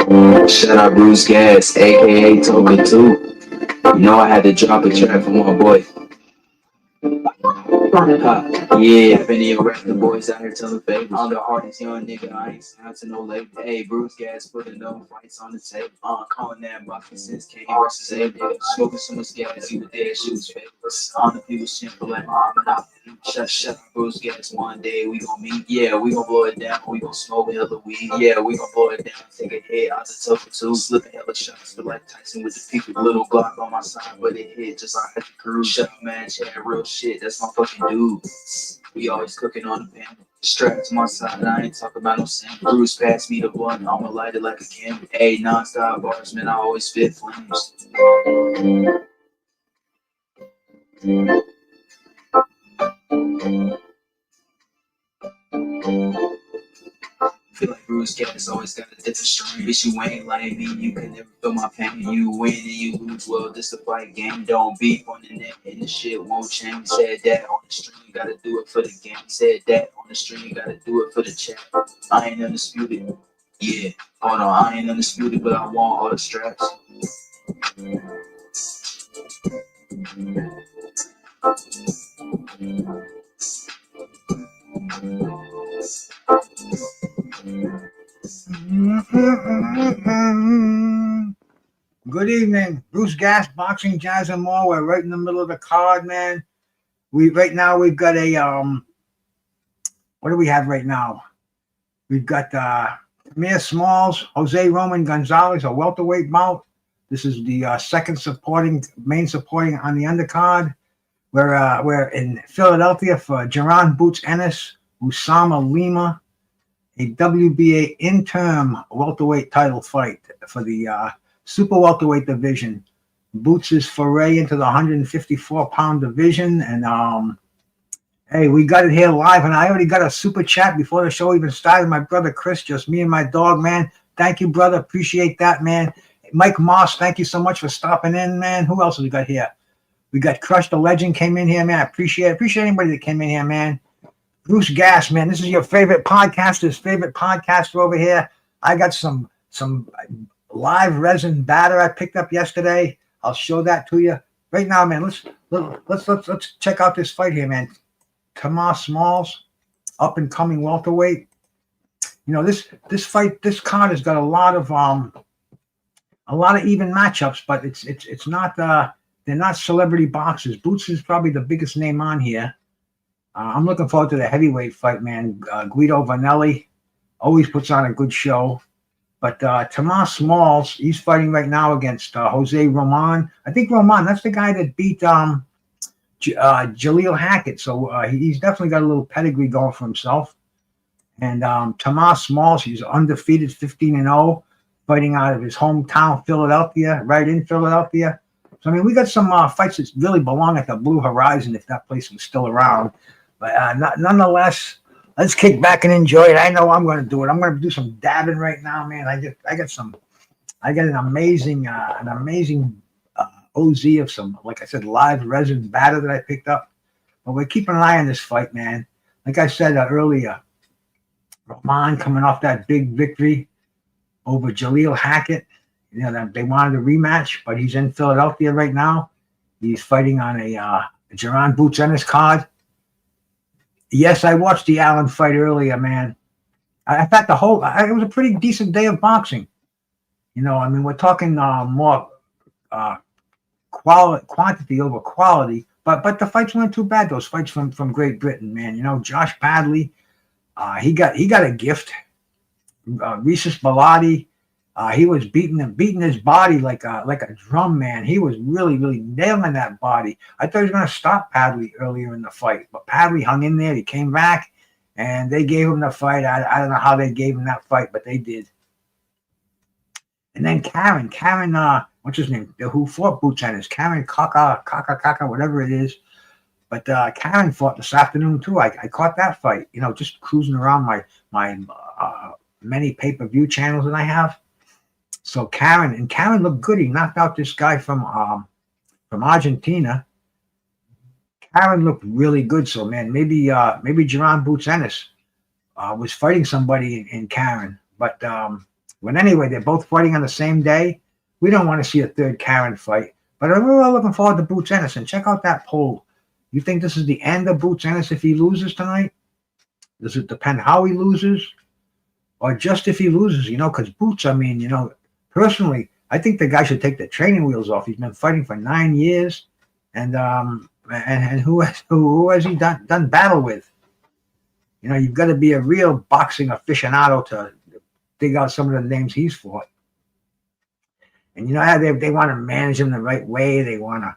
Shout out Bruce Gas, aka Token 2. You know I had to drop a track for my boy. Yeah, if any of the boys out here telling favors, I'm the hardest young nigga, I ain't signed to no label. Hey, Bruce Gas putting no fights on the table. Calling that boxing since Kane versus A. Smoking so much gas, you were there, shoes favors. On the people simple like mom and I. Shut up, Bruce Gas. One day we gon' meet. Yeah, we gon' blow it down. We gon' smoke hella weed. Yeah, we gon' blow it down. Take a hit out the tougher two. Slipping hella shots. Feel like Tyson with the people. Little Glock on my side, but it hit just like at the crew. Shut up, man. Chat real shit. That's my fucking dude. We always cooking on the pan. Strapped to my side, I ain't talking about no sin. Bruce passed me the blunt, I'ma light it like a candle. Hey, non-stop bars, man, I always spit flames. Feel like Bruce Gas always got a different strain. Bitch, you ain't like me, you can never feel my pain. You win and you lose, well, this a fight game. Don't beef on the net and the shit won't change. Said that on the stream, you gotta do it for the game. Said that on the stream, you gotta do it for the chat. I ain't undisputed. Yeah, hold on, I ain't undisputed, but I want all the straps. Good evening, Bruce Gas, Boxing, Jazz, and more. We're right in the middle of the card, man. We've got a what do we have right now? We've got Amir Smalls, Jose Roman Gonzalez, a welterweight bout. This is the main supporting on the undercard. We're in Philadelphia for Jaron Boots Ennis, Uisma Lima, a WBA interim welterweight title fight for the super welterweight division. Boots' foray into the 154-pound division, and hey, we got it here live, and I already got a super chat before the show even started. My brother Chris, just me and my dog, man. Thank you, brother. Appreciate that, man. Mike Moss, thank you so much for stopping in, man. Who else have we got here? We got Crush the Legend came in here, man. I appreciate anybody that came in here, man. Bruce Gas, man. This is your favorite podcaster's favorite podcaster over here. I got some live resin batter I picked up yesterday. I'll show that to you right now, man. Let's check out this fight here, man. Tomas Smalls, up and coming welterweight. You know, this card has got a lot of even matchups, but it's not they're not celebrity boxers. Boots is probably the biggest name on here. I'm looking forward to the heavyweight fight, man. Guido Vanelli always puts on a good show. But Tomas Smalls, he's fighting right now against Jose Roman. I think Roman, that's the guy that beat Jaleel Hackett. So he's definitely got a little pedigree going for himself. And Tomas Smalls, he's undefeated, 15-0, fighting out of his hometown, Philadelphia, right in Philadelphia. So, I mean, we got some fights that really belong at the Blue Horizon if that place was still around. But nonetheless, let's kick back and enjoy it. I know I'm going to do it. I'm going to do some dabbing right now, man. I got an amazing OZ of some, like I said, live resin batter that I picked up. But we're keeping an eye on this fight, man. Like I said earlier, Roman coming off that big victory over Jaleel Hackett. You know, they wanted a rematch, but he's in Philadelphia right now. He's fighting on a Jaron Boots Ennis card. Yes, I watched the Allen fight earlier, man. I thought it was a pretty decent day of boxing. You know, I mean, we're talking more quantity over quality, but the fights weren't too bad. Those fights from Great Britain, man. You know, Josh Padley, he got a gift. Rhesus Bellotti, he was beating his body like a drum, man. He was really nailing that body. I thought he was going to stop Padley earlier in the fight, but Padley hung in there. He came back, and they gave him the fight. I don't know how they gave him that fight, but they did. And then Karen, what's his name? Who fought Boots Ennis? Karen Kaka, whatever it is. But Karen fought this afternoon too. I caught that fight. You know, just cruising around my many pay-per-view channels that I have. So Karen looked good. He knocked out this guy from Argentina. Karen looked really good. So man, maybe Jaron Boots Ennis was fighting somebody in Karen. But But anyway, they're both fighting on the same day. We don't want to see a third Karen fight. But we're all looking forward to Boots Ennis. And check out that poll. You think this is the end of Boots Ennis if he loses tonight? Does it depend how he loses? Or just if he loses, because Boots, personally, I think the guy should take the training wheels off. He's been fighting for 9 years. And who has he done battle with? You've got to be a real boxing aficionado to dig out some of the names he's fought. And you know how they want to manage him the right way. They want to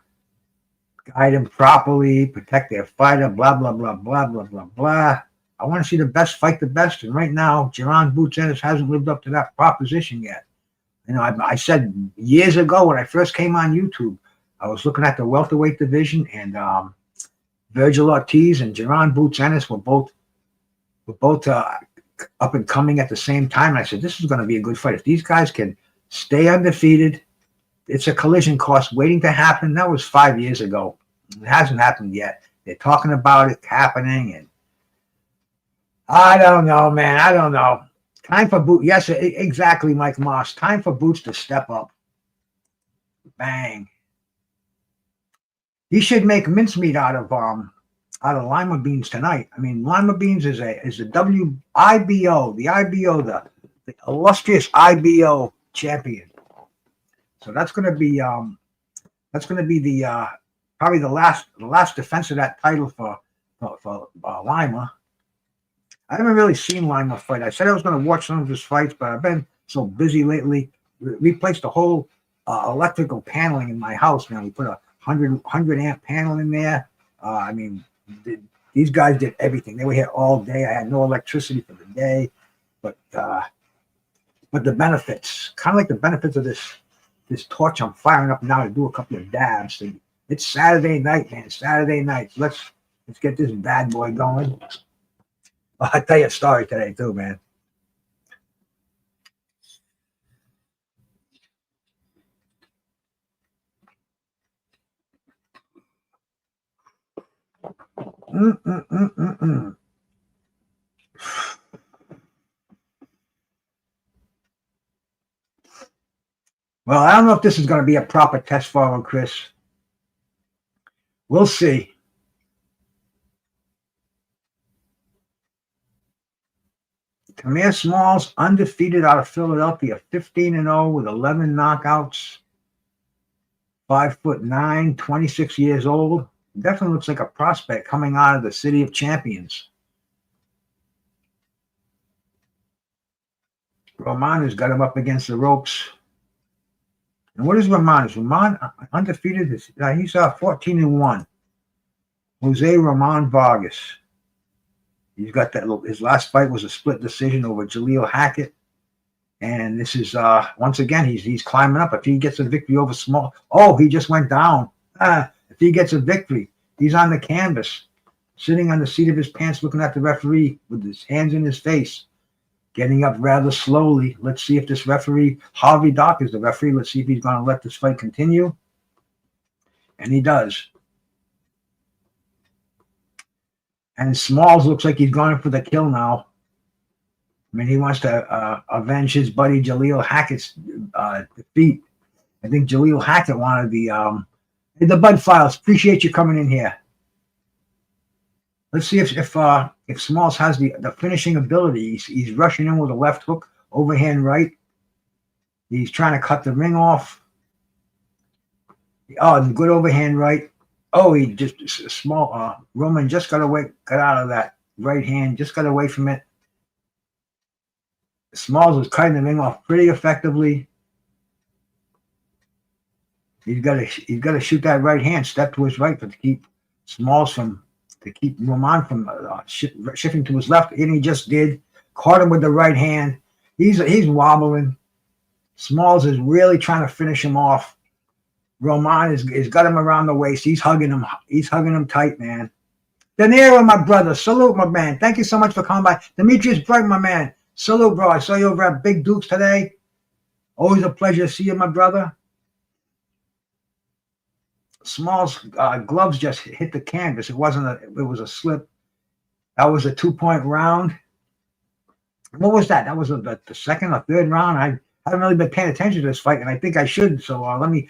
guide him properly, protect their fighter, blah, blah, blah, blah, blah, blah, blah. I want to see the best fight the best. And right now, Jaron Boots Ennis hasn't lived up to that proposition yet. I said years ago when I first came on YouTube, I was looking at the welterweight division, and Virgil Ortiz and Jaron Boots Ennis were both up and coming at the same time. And I said, this is going to be a good fight. If these guys can stay undefeated, it's a collision course waiting to happen. That was 5 years ago. It hasn't happened yet. They're talking about it happening, and I don't know, man. I don't know. Time for Boots. Yes, exactly, Mike Moss. Time for Boots to step up. Bang. He should make mincemeat out of lima beans tonight. I mean, lima beans is a WIBO, the illustrious IBO champion. So that's going to be the probably the last defense of that title for Lima. I haven't really seen Lima fight. I said I was going to watch some of his fights, but I've been so busy lately. Replaced the whole electrical paneling in my house. Now we put a 100 amp panel in there. These guys did everything. They were here all day. I had no electricity for the day, but the benefits, kind of like the benefits of this torch I'm firing up now to do a couple of dabs. It's Saturday night, man. Saturday night. Let's get this bad boy going. I'll tell you a story today too, man. Well, I don't know if this is going to be a proper test for him, Chris. We'll see. Tamir Smalls, undefeated out of Philadelphia, 15-0 with 11 knockouts. 5'9", 26 years old. Definitely looks like a prospect coming out of the city of champions. Roman has got him up against the ropes. And what is Roman? Is Roman undefeated? He's 14-1. Jose Roman Vargas. He's got that. His last fight was a split decision over Jaleel Hackett, and this is once again he's climbing up. If he gets a victory over Small, he just went down. If he gets a victory, he's on the canvas, sitting on the seat of his pants, looking at the referee with his hands in his face, getting up rather slowly. Let's see if this referee, Harvey Dock is the referee. Let's see if he's going to let this fight continue, and he does. And Smalls looks like he's going for the kill now. I mean, he wants to avenge his buddy Jaleel Hackett's defeat. I think Jaleel Hackett wanted the Bud Files. Appreciate you coming in here. Let's see if Smalls has the finishing ability. He's rushing in with a left hook, overhand right. He's trying to cut the ring off. Good overhand right. He just Roman just got out of that right hand, just got away from it. Smalls was cutting the ring off pretty effectively. He's got to shoot that right hand, step to his right to keep Roman from shifting to his left. And he just did. Caught him with the right hand. He's wobbling. Smalls is really trying to finish him off. Roman has got him around the waist. He's hugging him. He's hugging him tight, man. De Niro, my brother. Salute, my man. Thank you so much for coming by. Demetrius Bright, my man. Salute, bro. I saw you over at Big Dukes today. Always a pleasure to see you, my brother. Smalls' gloves just hit the canvas. It was a slip. That was a 2-point round. What was that? That was the second or third round. I haven't really been paying attention to this fight, and I think I should. So let me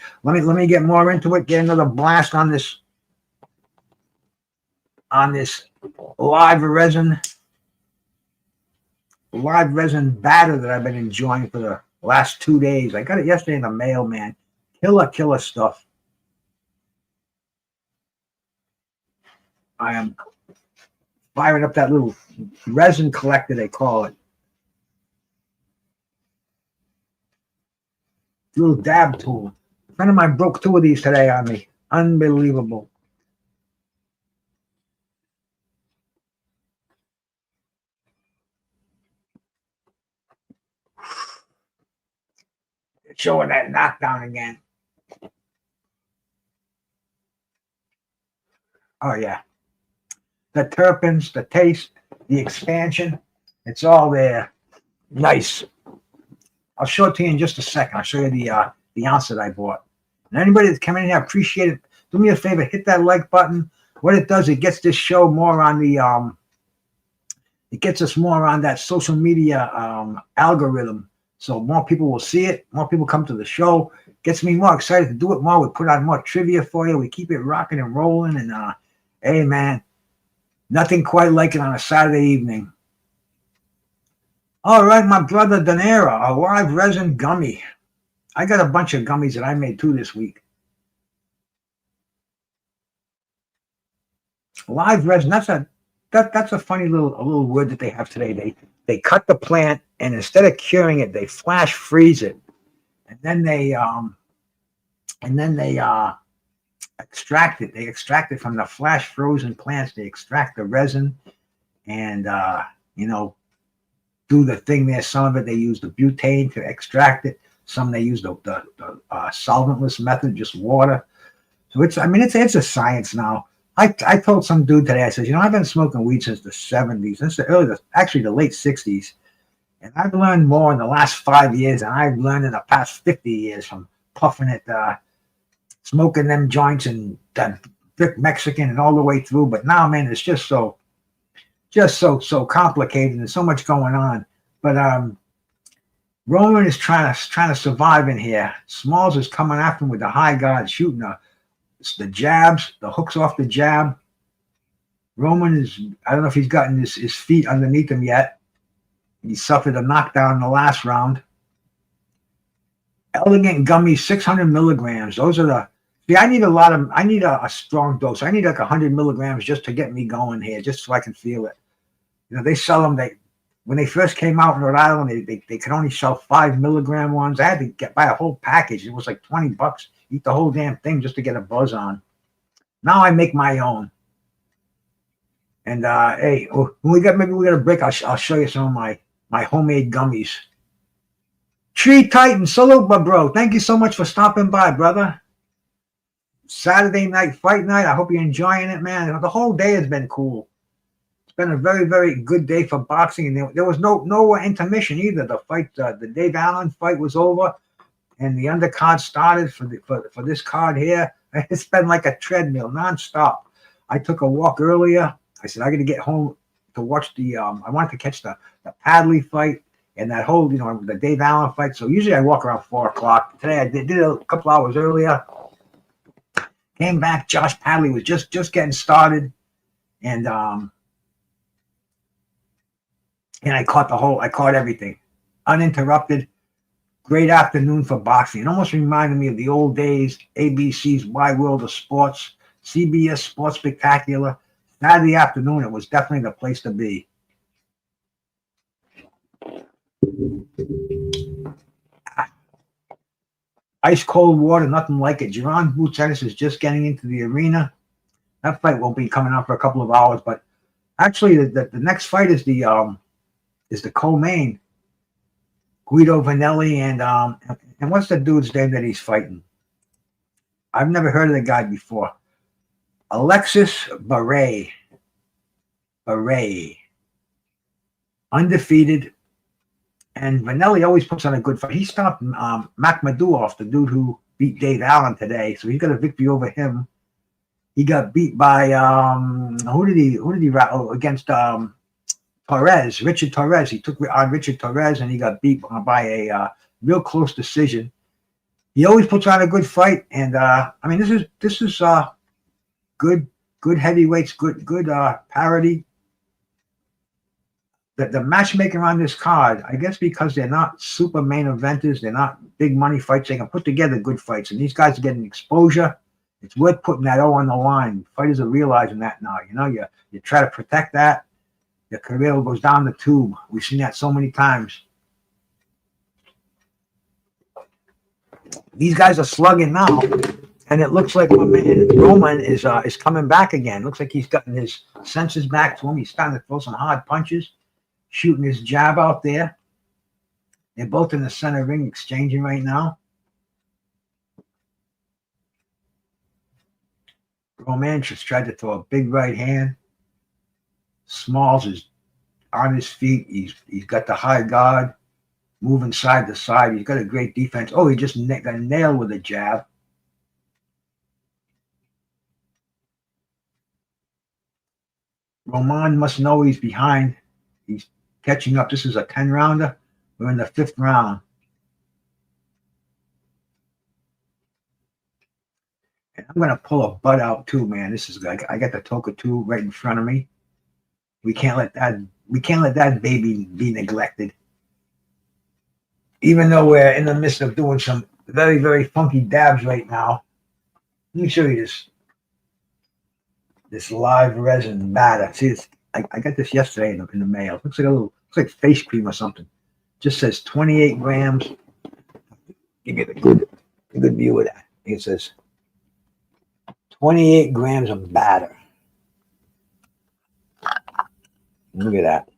get more into it. Get another blast on this live resin batter that I've been enjoying for the last 2 days. I got it yesterday in the mail, man. Killer stuff. I am firing up that little resin collector, they call it. Little dab tool. A friend of mine broke 2 of these today on me. Unbelievable. Showing that knockdown again. Oh, yeah. The terpenes, the taste, the expansion, it's all there. Nice. I'll show it to you in just a second. I'll show you the ounce that I bought. And anybody that's coming in here, I appreciate it. Do me a favor, hit that like button. What it does, it gets this show more on the it gets us more on that social media algorithm. So more people will see it. More people come to the show. Gets me more excited to do it more. We put on more trivia for you. We keep it rocking and rolling. And hey, man, nothing quite like it on a Saturday evening. All right, my brother Danera, a live resin gummy. I got a bunch of gummies that I made too this week. Live resin, that's a funny little word that they have today. They cut the plant, and instead of curing it, they flash freeze it, and then they extract it. They extract it from the flash frozen plants. They extract the resin, and do the thing there. Some of it they use the butane to extract it. Some they use the solventless method, just water. So it's a science now. I told some dude today, I said, I've been smoking weed since the 70s. Since the late 60s. And I've learned more in the last 5 years than I've learned in the past 50 years from puffing it, smoking them joints and thick Mexican and all the way through. But now, man, it's just so complicated and so much going on. But Roman is trying to survive in here. Smalls is coming after him with the high guard, shooting the jabs, the hooks off the jab. Roman is, I don't know if he's gotten his feet underneath him yet. He suffered a knockdown in the last round. Elegant gummies, 600 milligrams. Those are I need a strong dose. I need like 100 milligrams just to get me going here, just so I can feel it. They sell them, when they first came out in Rhode Island, they could only sell 5 milligram ones. I had to buy a whole package. It was like $20. Eat the whole damn thing just to get a buzz on. Now I make my own. And hey, maybe we got a break. I'll show you some of my homemade gummies. Tree Titan, salute, my bro. Thank you so much for stopping by, brother. Saturday night, fight night. I hope you're enjoying it, man. The whole day has been cool. It's been a very, very good day for boxing, and there was no intermission either. The fight, the Dave Allen fight was over, and the undercard started for this card here. It's been like a treadmill, nonstop. I took a walk earlier. I said I got to get home to watch I wanted to catch the Padley fight and that whole, the Dave Allen fight. So usually I walk around 4 o'clock. Today I did it a couple hours earlier. Came back. Josh Padley was just getting started, and I caught everything, uninterrupted. Great afternoon for boxing. It almost reminded me of the old days. ABC's Wide World of Sports, CBS Sports Spectacular. Saturday afternoon, it was definitely the place to be. Ice cold water, nothing like it. Jaron Boots Ennis is just getting into the arena. That fight won't be coming out for a couple of hours, but actually, the next fight is the co-main. Guido Vanelli and what's the dude's name that he's fighting? I've never heard of the guy before. Alexis Barret. Undefeated. And Vanelli always puts on a good fight. He stopped Makhmadouov, the dude who beat Dave Allen today. So he got a victory over him. He got beat by who did he against Richard Torres. He took on Richard Torres, and he got beat by a real close decision. He always puts on a good fight, and I mean, this is good heavyweights, good parity. The matchmaking on this card, I guess, because they're not super main eventers, they're not big money fights. They can put together good fights, and these guys are getting exposure. It's worth putting that O on the line. Fighters are realizing that now. You know, you try to protect that, your career goes down the tube. We've seen that so many times. These guys are slugging now, and it looks like my man Roman is coming back again. Looks like he's gotten his senses back to him. He's starting to throw some hard punches, shooting his jab out there. They're both in the center ring exchanging right now. Roman just tried to throw a big right hand. Smalls is on his feet. He's got the high guard, moving side to side. He's got a great defense. Oh, he just got nailed with a jab. Roman must know he's behind. He's catching up. This is a 10-rounder. We're in the 5th round. And I'm going to pull a butt out too, man. This is like I got the Toka 2 right in front of me. We can't let that baby be neglected. Even though we're in the midst of doing some very, very funky dabs right now. Let me show you this live resin batter. See, I got this yesterday in the mail. Looks like face cream or something. Just says 28 grams. You get a good view of that. It says 28 grams of batter. Look at that.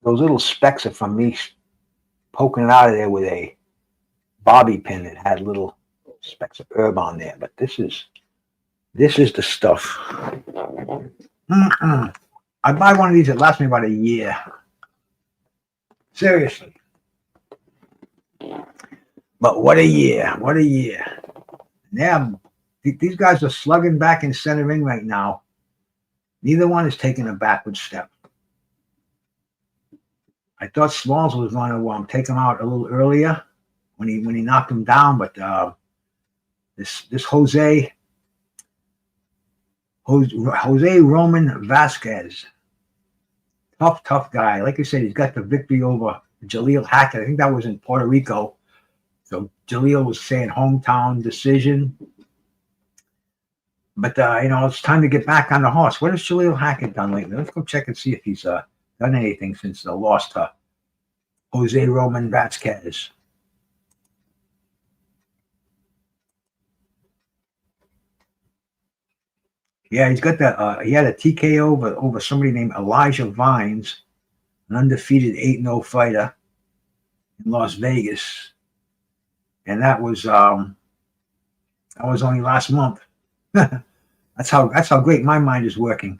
Those little specks are from me poking it out of there with a bobby pin that had little specks of herb on there. But this is the stuff. I buy one of these that lasts me about a year. Seriously. But what a year. What a year. Yeah, these guys are slugging back in center ring right now. Neither one is taking a backward step. I thought Smalls was going to take him out a little earlier when he knocked him down, but this Jose Roman Vasquez, tough guy. Like I said, he's got the victory over Jaleel Hackett. I think that was in Puerto Rico. So Jaleel was saying hometown decision. But, it's time to get back on the horse. What has Jaleel Hackett done lately? Let's go check and see if he's done anything since the loss to Jose Roman Vasquez. Yeah, he's got he had a TKO over somebody named Elijah Vines, an undefeated 8-0 fighter in Las Vegas. And that was only last month. That's how great my mind is working.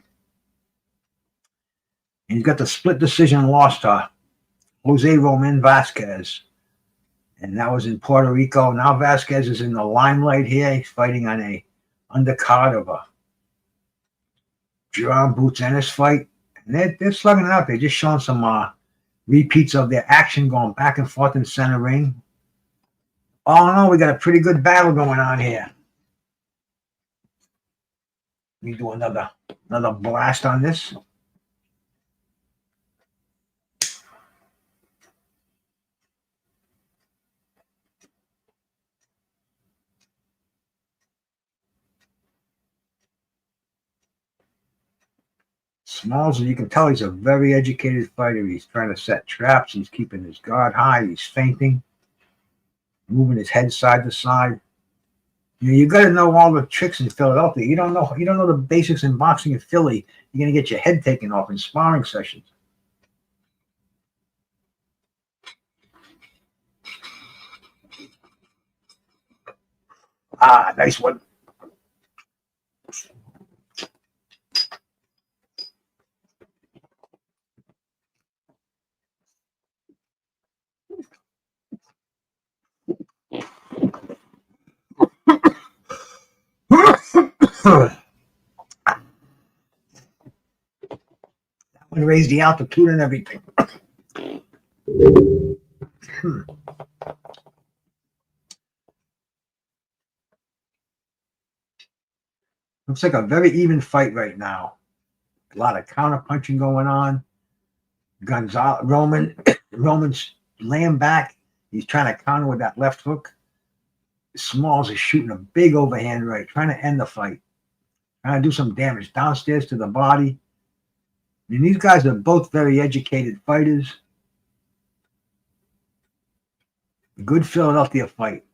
And he's got the split decision loss to Jose Roman Vasquez. And that was in Puerto Rico. Now Vasquez is in the limelight here. He's fighting on a undercard of a Jaron Boots Ennis fight. And they're slugging it out. They're just showing some repeats of their action going back and forth in center ring. All in all, we got a pretty good battle going on here. Let me do another blast on this. Smalls, you can tell he's a very educated fighter. He's trying to set traps. He's keeping his guard high. He's feinting, moving his head side to side. You got to know all the tricks in Philadelphia. You don't know the basics in boxing in Philly. You're gonna get your head taken off in sparring sessions. Nice one. That would raise the altitude and everything. Looks like a very even fight right now. A lot of counter punching going on. Roman's laying back. He's trying to counter with that left hook. Smalls is shooting a big overhand right, trying to end the fight, trying to do some damage downstairs to the body. I mean, these guys are both very educated fighters. Good Philadelphia fight.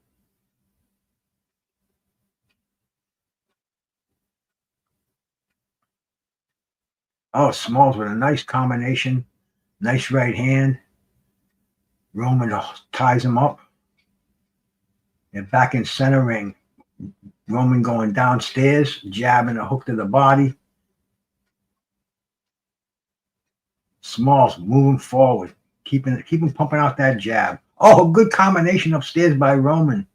Oh, Smalls with a nice combination. Nice right hand. Roman ties him up. And back in center ring. Roman going downstairs, jabbing a hook to the body. Smalls moving forward, keeping pumping out that jab. Oh, good combination upstairs by Roman.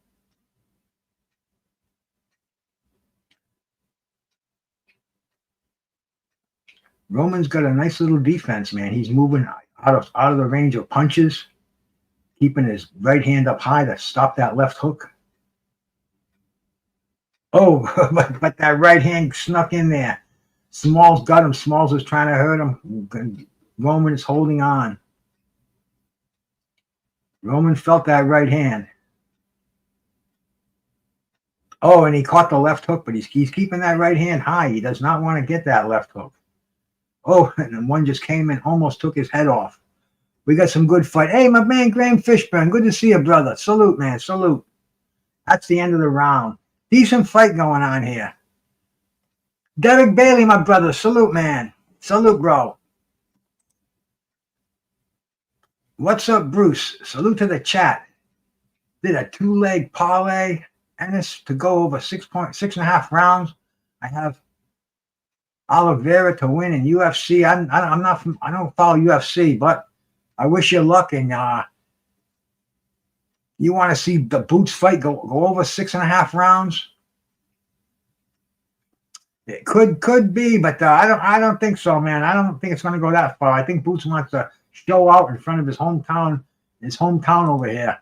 Roman's got a nice little defense, man. He's moving out of the range of punches, keeping his right hand up high to stop that left hook. Oh, but that right hand snuck in there. Smalls got him. Smalls is trying to hurt him. Roman is holding on. Roman felt that right hand. Oh, and he caught the left hook, but he's keeping that right hand high. He does not want to get that left hook. Oh, and then one just came in, almost took his head off. We got some good fight. Hey, my man, Graham Fishburne. Good to see you, brother. Salute, man. Salute. That's the end of the round. Decent fight going on here. Derek Bailey, my brother. Salute, man. Salute, bro. What's up, Bruce? Salute to the chat. Did a 2-leg parlay. Ennis to go over 6.5 rounds. I have Oliveira to win in UFC. I don't follow UFC, but I wish you luck. And you want to see the Boots fight go over 6.5 rounds? It could be, but I don't think so, man. I don't think it's going to go that far. I think Boots wants to show out in front of his hometown over here.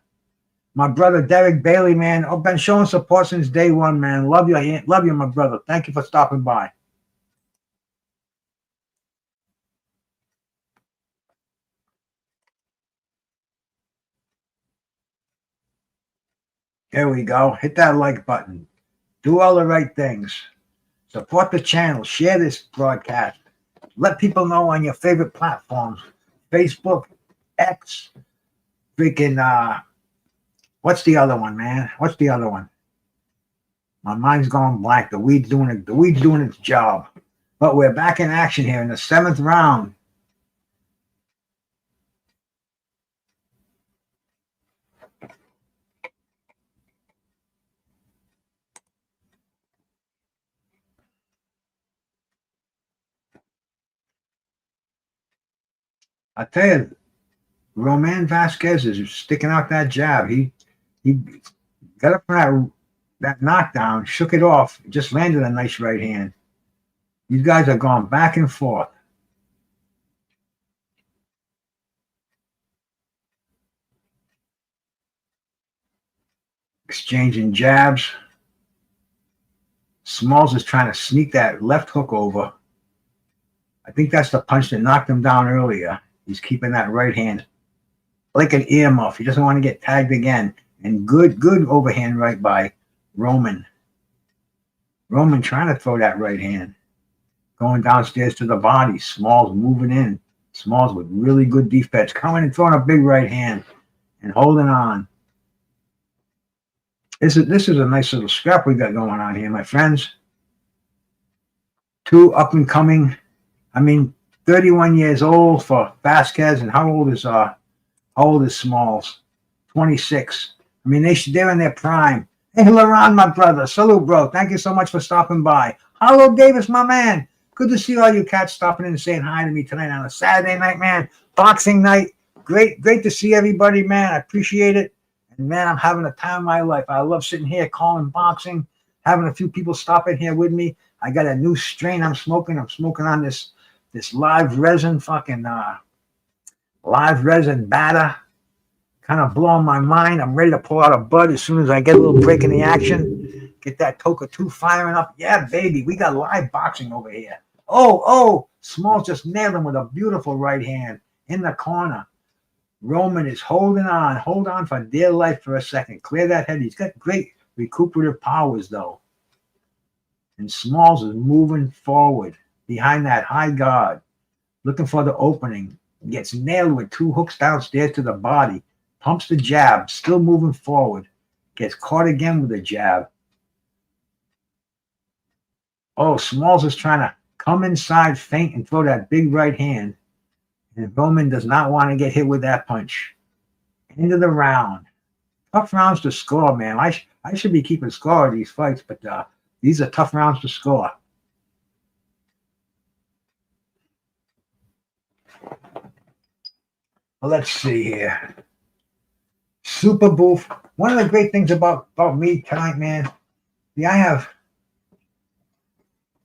My brother Derek Bailey, man. I've been showing support since day one, man. Love you, my brother. Thank you for stopping by. Here we go. Hit that like button. Do all the right things. Support the channel. Share this broadcast. Let people know on your favorite platforms. Facebook, X, freaking, what's the other one, man? What's the other one? My mind's going blank. The weed's doing its job. But we're back in action here in the 7th round. I tell you, Roman Vasquez is sticking out that jab. He got up from that knockdown, shook it off, just landed a nice right hand. These guys are going back and forth. Exchanging jabs. Smalls is trying to sneak that left hook over. I think that's the punch that knocked him down earlier. He's keeping that right hand like an earmuff. He doesn't want to get tagged again. And good overhand right by Roman. Roman trying to throw that right hand. Going downstairs to the body. Smalls moving in. Smalls with really good defense. Coming and throwing a big right hand. And holding on. This is a nice little scrap we got going on here, my friends. Two up and coming. 31 years old for Vasquez, and how old is Smalls? 26. They're in their prime. Hey, Laron, my brother. Salute, bro. Thank you so much for stopping by. Hello, Davis, my man. Good to see all you cats stopping in and saying hi to me tonight on a Saturday night, man. Boxing night. Great to see everybody, man. I appreciate it. And, man, I'm having a time of my life. I love sitting here calling boxing. having a few people stop in here with me. I got a new strain I'm smoking. I'm smoking on this live resin live resin batter. Kind of blowing my mind. I'm ready to pull out a bud as soon as I get a little break in the action. Get that Toka 2 firing up. Yeah, baby, we got live boxing over here. Oh, Smalls just nailed him with a beautiful right hand in the corner. Roman is holding on. Hold on for dear life for a second. Clear that head. He's got great recuperative powers, though. And Smalls is moving forward behind that high guard, looking for the opening. Gets nailed with 2 hooks downstairs to the body. Pumps the jab, still moving forward. Gets caught again with a jab. Oh, Smalls is trying to come inside, feint, and throw that big right hand. And Roman does not want to get hit with that punch. End of the round. Tough rounds to score, man. I should be keeping score of these fights, but these are tough rounds to score. Well, let's see here. Super Booth. One of the great things about me tonight, man, I have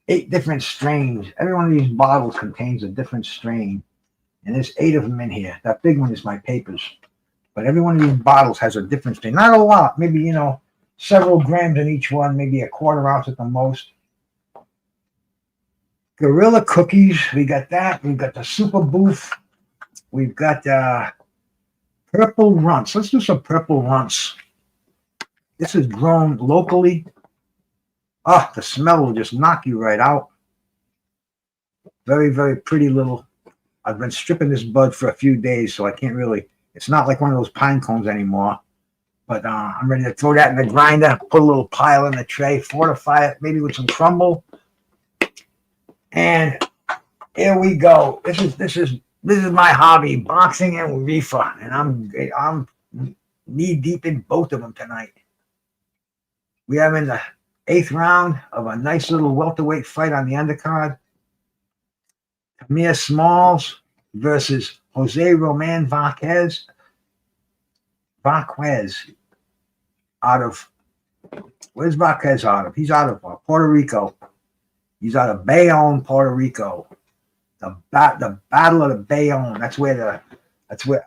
8 different strains. Every one of these bottles contains a different strain. And there's 8 of them in here. That big one is my papers. But every one of these bottles has a different strain. Not a lot. Maybe, several grams in each one. Maybe a quarter ounce at the most. Gorilla Cookies. We got that. We've got the Super Booth. We've got Purple Runts. Let's do some Purple Runts. This is grown locally. Oh, the smell will just knock you right out. Very, very pretty little. I've been stripping this bud for a few days, so I can't really, it's not like one of those pine cones anymore. But I'm ready to throw that in the grinder, put a little pile in the tray, fortify it, maybe with some crumble. And here we go. This is my hobby, boxing and reefer, and I'm knee deep in both of them tonight. We are in the 8th round of a nice little welterweight fight on the undercard. Amir Smalls versus Jose Roman Vasquez. Where's Vasquez out of? He's out of Puerto Rico. He's out of Bayonne, Puerto Rico. The Battle of the Bayonne. That's where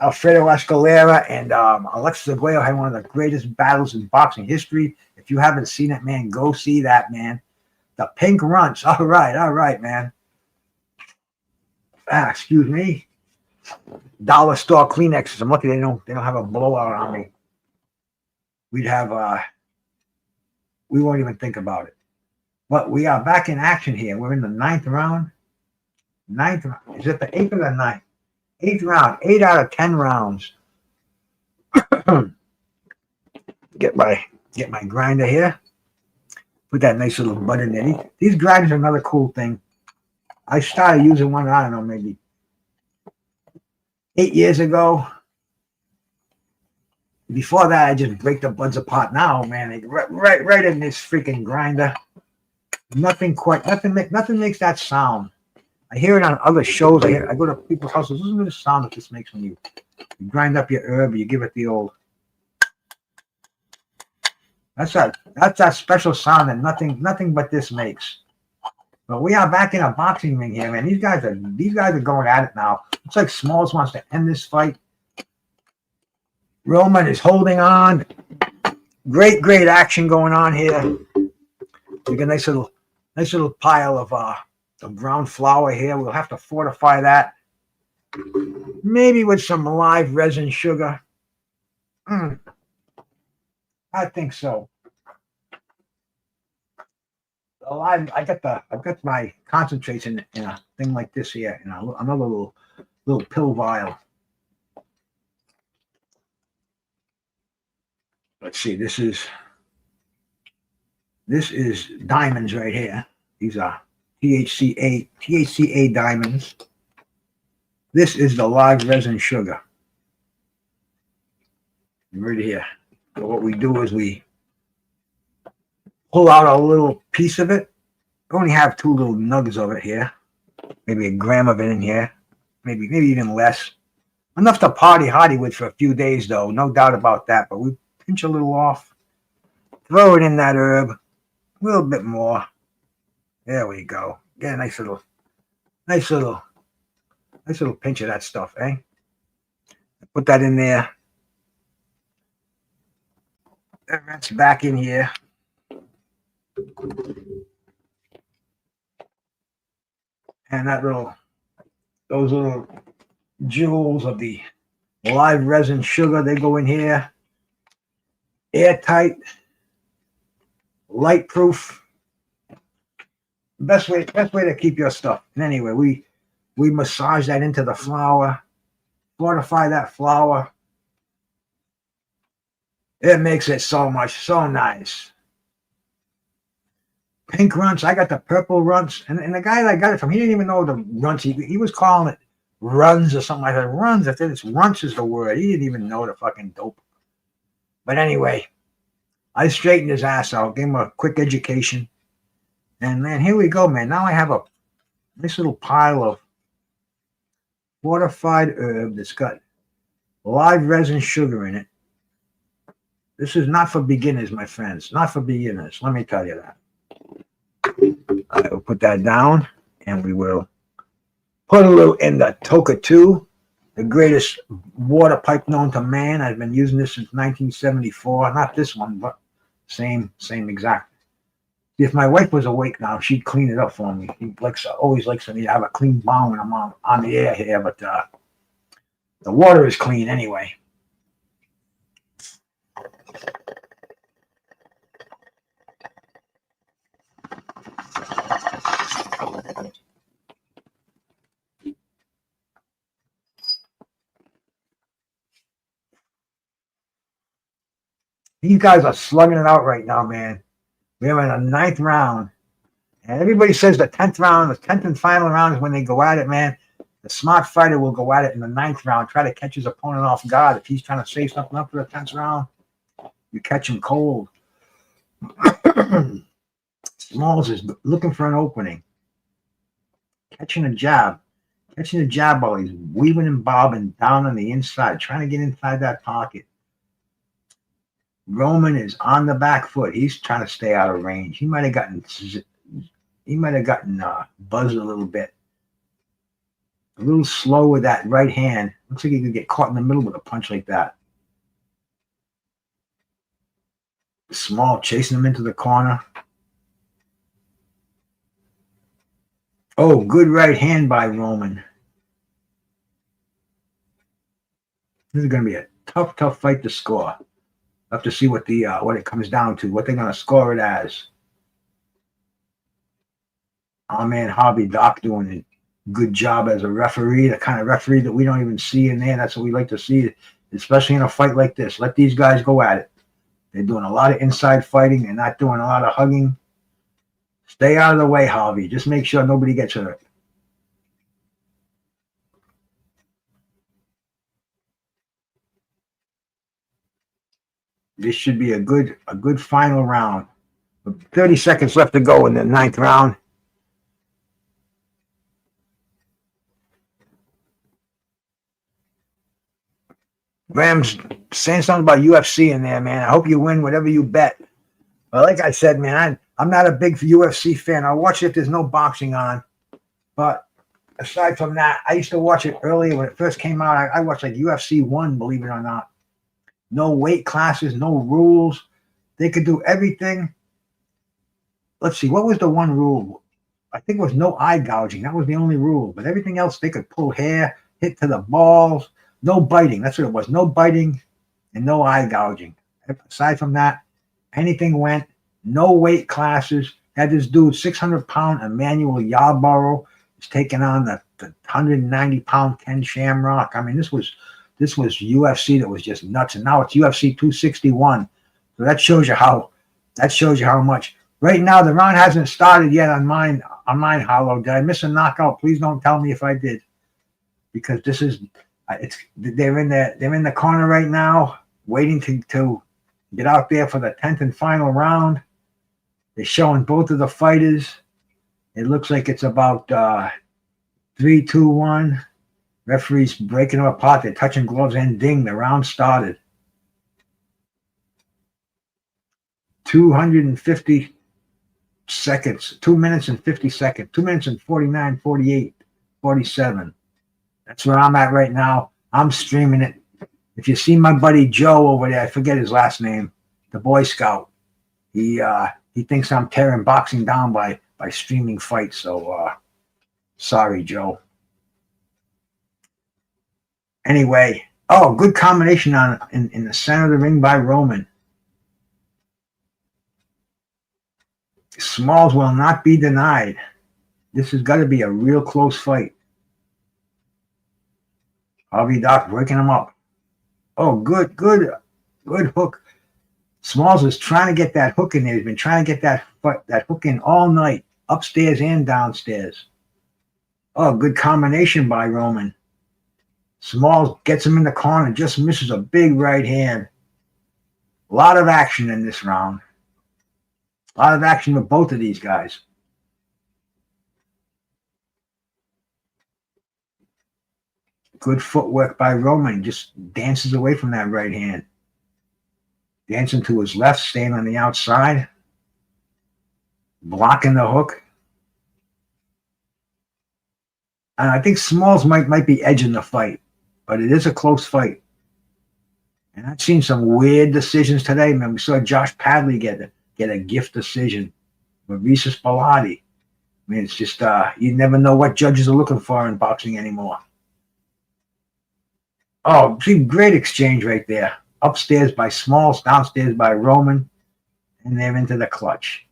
Alfredo Escalera and Alexis Aguayo had one of the greatest battles in boxing history. If you haven't seen it, man, go see that, man. The Pink Runts. All right, man. Excuse me. Dollar store Kleenexes. I'm lucky they don't have a blowout on me. We won't even think about it. But we are back in action here. We're in the 9th round. 9th round. Is it the 8th or the 9th? 8th round. 8 out of 10 rounds. Get my grinder here. Put that nice little bud in there. These grinders are another cool thing. I started using one, I don't know, maybe 8 years ago. Before that, I just break the buds apart. Now, man, right in this freaking grinder. Nothing makes that sound. I hear it on other shows. I go to people's houses. Listen to the sound that this makes when you grind up your herb. You give it the old. That's that special sound that nothing but this makes. But we are back in a boxing ring here, man. These guys are going at it now. Looks like Smalls wants to end this fight. Roman is holding on. Great action going on here. We got a nice little pile of ground flour here. We'll have to fortify that. Maybe with some live resin sugar. I think so. I've got my concentrates in a thing like this here, in another little pill vial. Let's see. This is diamonds right here. These are THCA diamonds. This is the live resin sugar. Right here. So what we do is we pull out a little piece of it. We only have 2 little nuggets of it here. Maybe a gram of it in here. Maybe even less. Enough to party hardy with for a few days, though. No doubt about that. But we pinch a little off. Throw it in that herb. A little bit more. There we go. Get a nice little pinch of that stuff, eh? Put that in there. That's back in here. And those little jewels of the live resin sugar, they go in here. Airtight, light proof. Best way to keep your stuff. And anyway, we massage that into the flour, fortify that flour. It makes it so nice. Pink runts. I got the purple runts. And the guy that I got it from, he didn't even know the runts. He was calling it runs or something like that. Runs. I think it's runts is the word. He didn't even know the fucking dope. But anyway, I straightened his ass out, gave him a quick education. And man, here we go, man. Now I have a nice little pile of fortified herb that's got live resin sugar in it. This is not for beginners, my friends. Not for beginners. Let me tell you that. I will put that down, and we will put a little in the Toka 2, the greatest water pipe known to man. I've been using this since 1974. Not this one, but same exact. If my wife was awake now, she'd clean it up for me. She always likes for me to have a clean bomb when I'm on the air here, but the water is clean anyway. These guys are slugging it out right now, man. We're in the 9th round. And everybody says the 10th round, the 10th and final round is when they go at it, man. The smart fighter will go at it in the 9th round, try to catch his opponent off guard. If he's trying to save something up for the 10th round, you catch him cold. Smalls is looking for an opening. Catching a jab while he's weaving and bobbing down on the inside, trying to get inside that pocket. Roman is on the back foot. He's trying to stay out of range. He might have gotten buzzed a little bit. A little slow with that right hand. Looks like he could get caught in the middle with a punch like that. Small chasing him into the corner. Oh, good right hand by Roman. This is going to be a tough fight to score. We'll have to see what it comes down to, what they're going to score it as. Our man Hobby Doc doing a good job as a referee, the kind of referee that we don't even see in there. That's what we like to see, especially in a fight like this. Let these guys go at it. They're doing a lot of inside fighting. They're not doing a lot of hugging. Stay out of the way, Harvey. Just make sure nobody gets hurt. This should be a good final round. 30 seconds left to go in the 9th round. Graham's saying something about UFC in there, man. I hope you win whatever you bet. But like I said, man, I'm not a big UFC fan. I'll watch it if there's no boxing on. But aside from that, I used to watch it earlier when it first came out. I watched like UFC 1, believe it or not. No weight classes, no rules. They could do everything. Let's see, what was the one rule? I think it was no eye gouging. That was the only rule. But everything else, they could pull hair, hit to the balls. No biting. That's what it was. No biting and no eye gouging. Aside from that, anything went. No weight classes. Had this dude, 600-pound Emmanuel Yarborough, is taking on the 190-pound Ken Shamrock. I mean, this was UFC that was just nuts, and now it's UFC 261. So that shows you how much. Right now, the round hasn't started yet on mine, Hollow. Did I miss a knockout? Please don't tell me if I did, because they're in the corner right now, waiting to get out there for the 10th and final round. They're showing both of the fighters. It looks like it's about 3-2-1. Referees breaking them apart. They're touching gloves, and ding, the round started. 250 seconds, 2 minutes and 50 seconds, 2 minutes and 49, 48, 47. That's where I'm at right now. I'm streaming it. If you see my buddy Joe over there, I forget his last name, the Boy Scout. He thinks I'm tearing boxing down by streaming fights. So sorry, Joe. Anyway, oh, good combination in the center of the ring by Roman. Smalls will not be denied. This has got to be a real close fight. Harvey Doc breaking him up. Oh, good hook. Smalls is trying to get that hook in there. He's been trying to get that hook in all night, upstairs and downstairs. Oh, good combination by Roman. Smalls gets him in the corner, just misses a big right hand. A lot of action in this round. A lot of action with both of these guys. Good footwork by Roman. Just dances away from that right hand. Dancing to his left, staying on the outside. Blocking the hook. And I think Smalls might be edging the fight, but it is a close fight. And I've seen some weird decisions today, man. We saw Josh Padley get a gift decision with Risa Spalati. I mean, it's just you never know what judges are looking for in boxing anymore. Oh, see, great exchange right there. Upstairs by Smalls, downstairs by Roman, and they're into the clutch.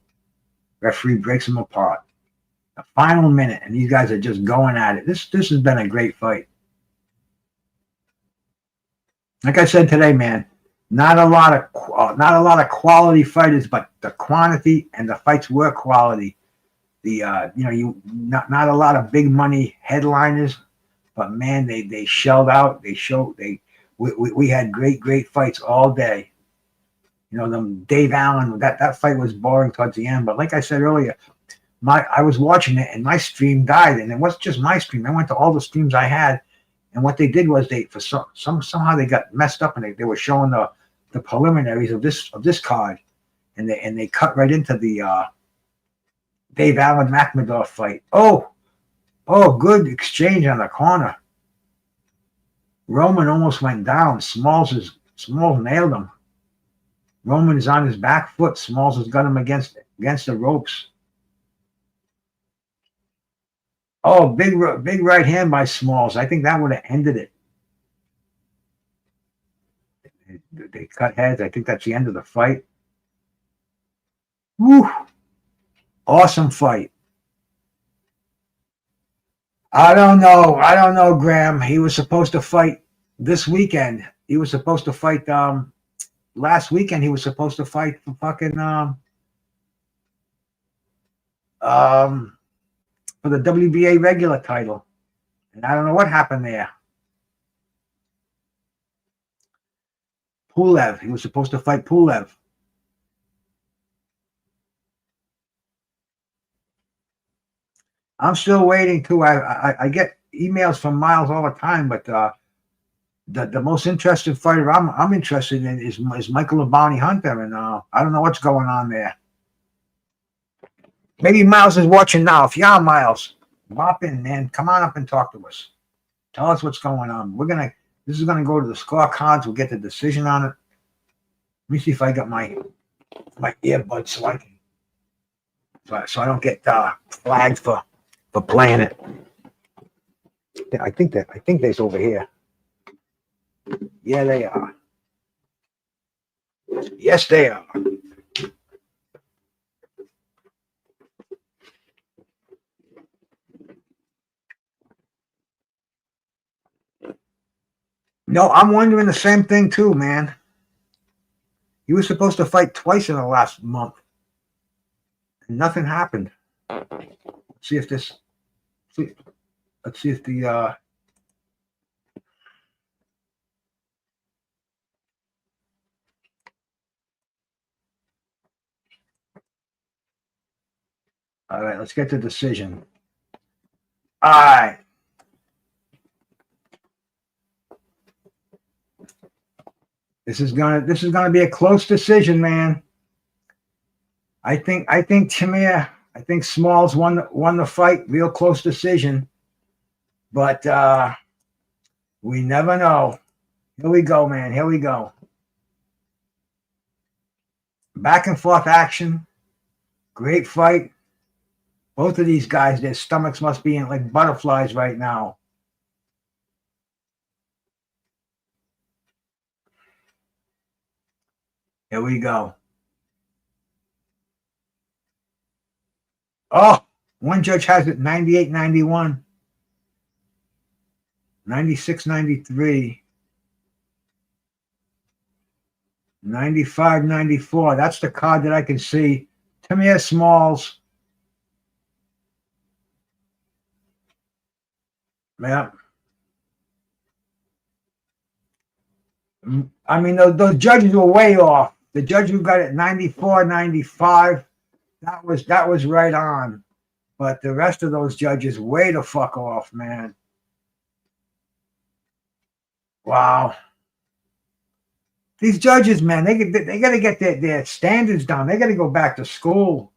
Referee breaks them apart. The final minute, and these guys are just going at it. This has been a great fight. Like I said today, man, not a lot of quality fighters, but the quantity and the fights were quality. Not a lot of big money headliners, but man, they shelled out. We had great fights all day. You know, Dave Allen, that fight was boring towards the end. But like I said earlier, I was watching it and my stream died, and it wasn't just my stream. I went to all the streams I had, and what they did was somehow they got messed up, and they were showing the preliminaries of this card, and they cut right into the Dave Allen Makhmadov fight. Oh, good exchange on the corner. Roman almost went down. Smalls nailed him. Roman is on his back foot. Smalls has got him against the ropes. Oh, big right hand by Smalls. I think that would have ended it. They cut heads. I think that's the end of the fight. Woo! Awesome fight. I don't know, Graham. He was supposed to fight this weekend. He was supposed to fight last weekend. He was supposed to fight for fucking for the WBA regular title. And I don't know what happened there. Pulev. He was supposed to fight Pulev. I'm still waiting too. I get emails from Miles all the time, but the most interested fighter I'm interested in is Michael the Bounty Hunter, and I don't know what's going on there. Maybe Miles is watching now. If you are, Miles, pop in, man. Come on up and talk to us. Tell us what's going on. This is gonna go to the scorecards. We'll get the decision on it. Let me see if I got my earbuds so I don't get flagged for playing it. I think they's over here. Yeah, they are. Yes, they are. No, I'm wondering the same thing too, man. He was supposed to fight twice in the last month. And nothing happened. Let's see if the all right, let's get the decision. All right. This is gonna be a close decision, man. I think Tamir, I think Smalls won the fight, real close decision, but we never know. Here we go, man. Here we go. Back and forth action. Great fight. Both of these guys, their stomachs must be in like butterflies right now. Here we go. Oh, one judge has it 98-91, 96-93, 95-94. That's the card that I can see. Tamir Smalls. Yeah. I mean, those judges were way off. The judge who got it 94-95, that was right on. But the rest of those judges way the fuck off, man. Wow. These judges, man, they got to get their standards down. They got to go back to school.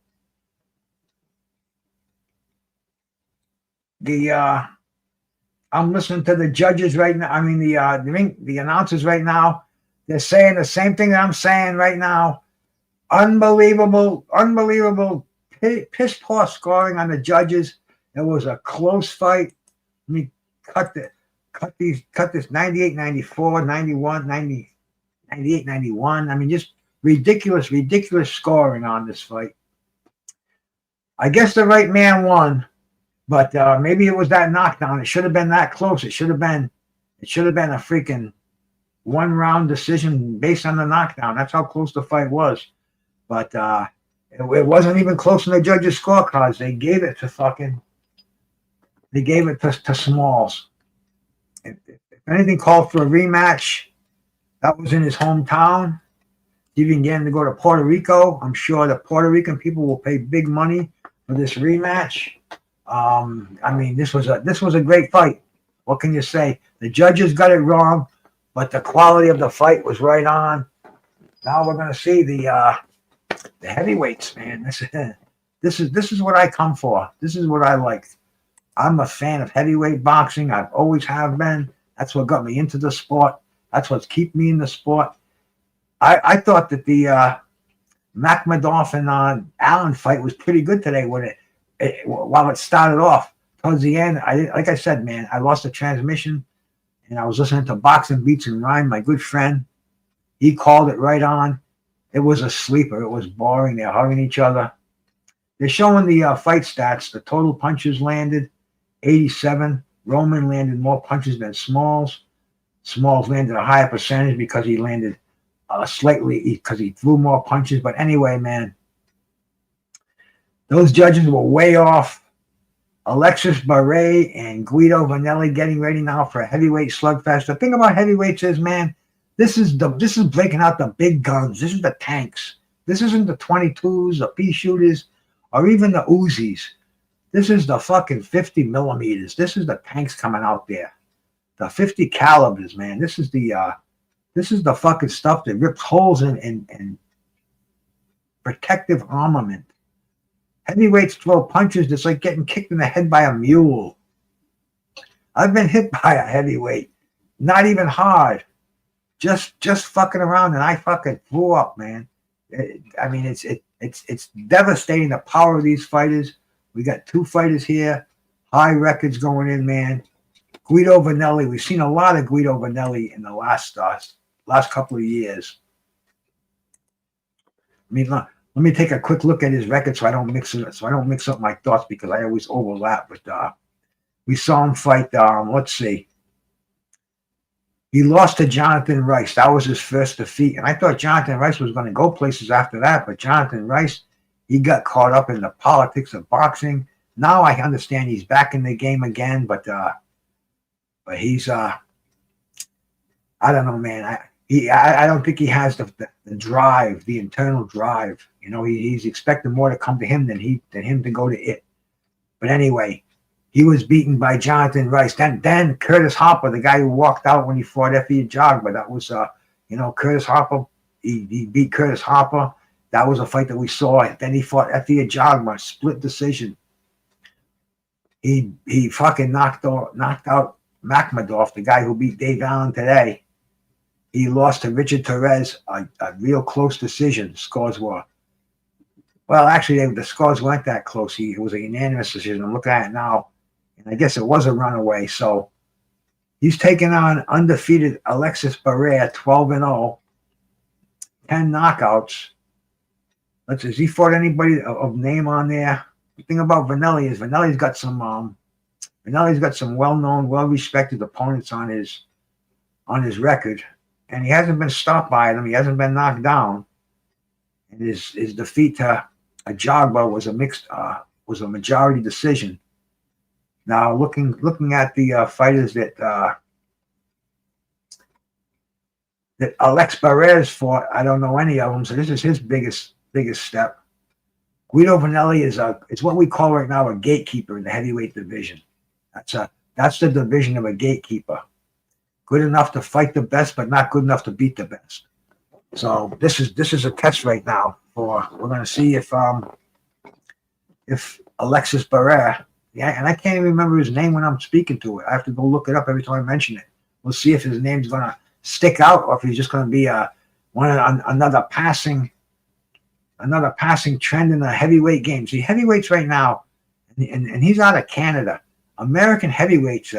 I'm listening to the judges right now. I mean, the announcers right now. They're saying the same thing that I'm saying right now. Unbelievable piss poor scoring on the judges. It was a close fight. Let me cut this 98-94, 91, 90, 98-91. I mean, just ridiculous scoring on this fight. I guess the right man won, but maybe it was that knockdown. It should have been that close. It should have been a freaking one-round decision based on the knockdown. That's how close the fight was. But it wasn't even close in the judges' scorecards. They gave it to Smalls. If anything called for a rematch, that was in his hometown. Even getting to go to Puerto Rico. I'm sure the Puerto Rican people will pay big money for this rematch. I mean, this was a great fight. What can you say? The judges got it wrong, but the quality of the fight was right on. Now we're going to see the heavyweights, man. This is what I come for. This is what I like. I'm a fan of heavyweight boxing. I've always have been. That's what got me into the sport. That's what's kept me in the sport. I thought that the Makhmadov and Allen fight was pretty good today. While it started off, towards the end, like I said, man, I lost the transmission, and I was listening to Boxing Beats and Rhyme, my good friend. He called it right on. It was a sleeper. It was boring. They're hugging each other. They're showing the fight stats. The total punches landed, 87. Roman landed more punches than Smalls. Smalls landed a higher percentage because he landed because he threw more punches. But anyway, man, those judges were way off. Alexis Barret and Guido Vanelli getting ready now for a heavyweight slugfest. The thing about heavyweights is, man, this is breaking out the big guns. This is the tanks. This isn't the 22s, the pea shooters, or even the Uzis. This is the fucking 50 millimeters. This is the tanks coming out there. The 50 calibers, man. This is the fucking stuff that rips holes in protective armament. Heavyweights throw punches that's like getting kicked in the head by a mule. I've been hit by a heavyweight, not even hard, just fucking around, and I fucking flew up, man. I mean, it's devastating, the power of these fighters. We got two fighters here, high records going in, man. Guido Vanelli, we've seen a lot of Guido Vanelli in the last couple of years. I mean, let me take a quick look at his record so I don't mix up my thoughts, because I always overlap. But we saw him fight. Let's see. He lost to Jonathan Rice. That was his first defeat, and I thought Jonathan Rice was going to go places after that. But Jonathan Rice, he got caught up in the politics of boxing. Now I understand he's back in the game again, but he's I don't know, man. I don't think he has the drive, the internal drive. You know, he's expecting more to come to him than him to go to it. But anyway, he was beaten by Jonathan Rice. Then Curtis Harper, the guy who walked out when he fought Effie Jog, but that was Curtis Harper. He beat Curtis Harper, That was a fight that we saw. Then he fought Effie Ajagba, split decision. He fucking knocked out Makhmadov, the guy who beat Dave Allen today. He lost to Richard Torres, a real close decision. Scores were, well, actually, the scores weren't that close. It was a unanimous decision. I'm looking at it now, and I guess it was a runaway. So he's taking on undefeated Alexis Barrera, 12-0, 10 knockouts. Let's see, has he fought anybody of name on there? The thing about Vanelli is Vanelli's got some well-known, well-respected opponents on his record, and he hasn't been stopped by them. He hasn't been knocked down. And his defeat to Ajagba was a majority decision. Now looking at the fighters that Alex Barrez fought, I don't know any of them, so this is his biggest step. Guido Vanelli is what we call right now a gatekeeper in the heavyweight division. That's the division of a gatekeeper. Good enough to fight the best, but not good enough to beat the best. So this is a test right now we're going to see if Alexis Barrera, and I can't even remember his name when I'm speaking to it. I have to go look it up every time I mention it. We'll see if his name's going to stick out or if he's just going to be another passing trend in the heavyweight game. See, heavyweights right now, and he's out of Canada. American heavyweights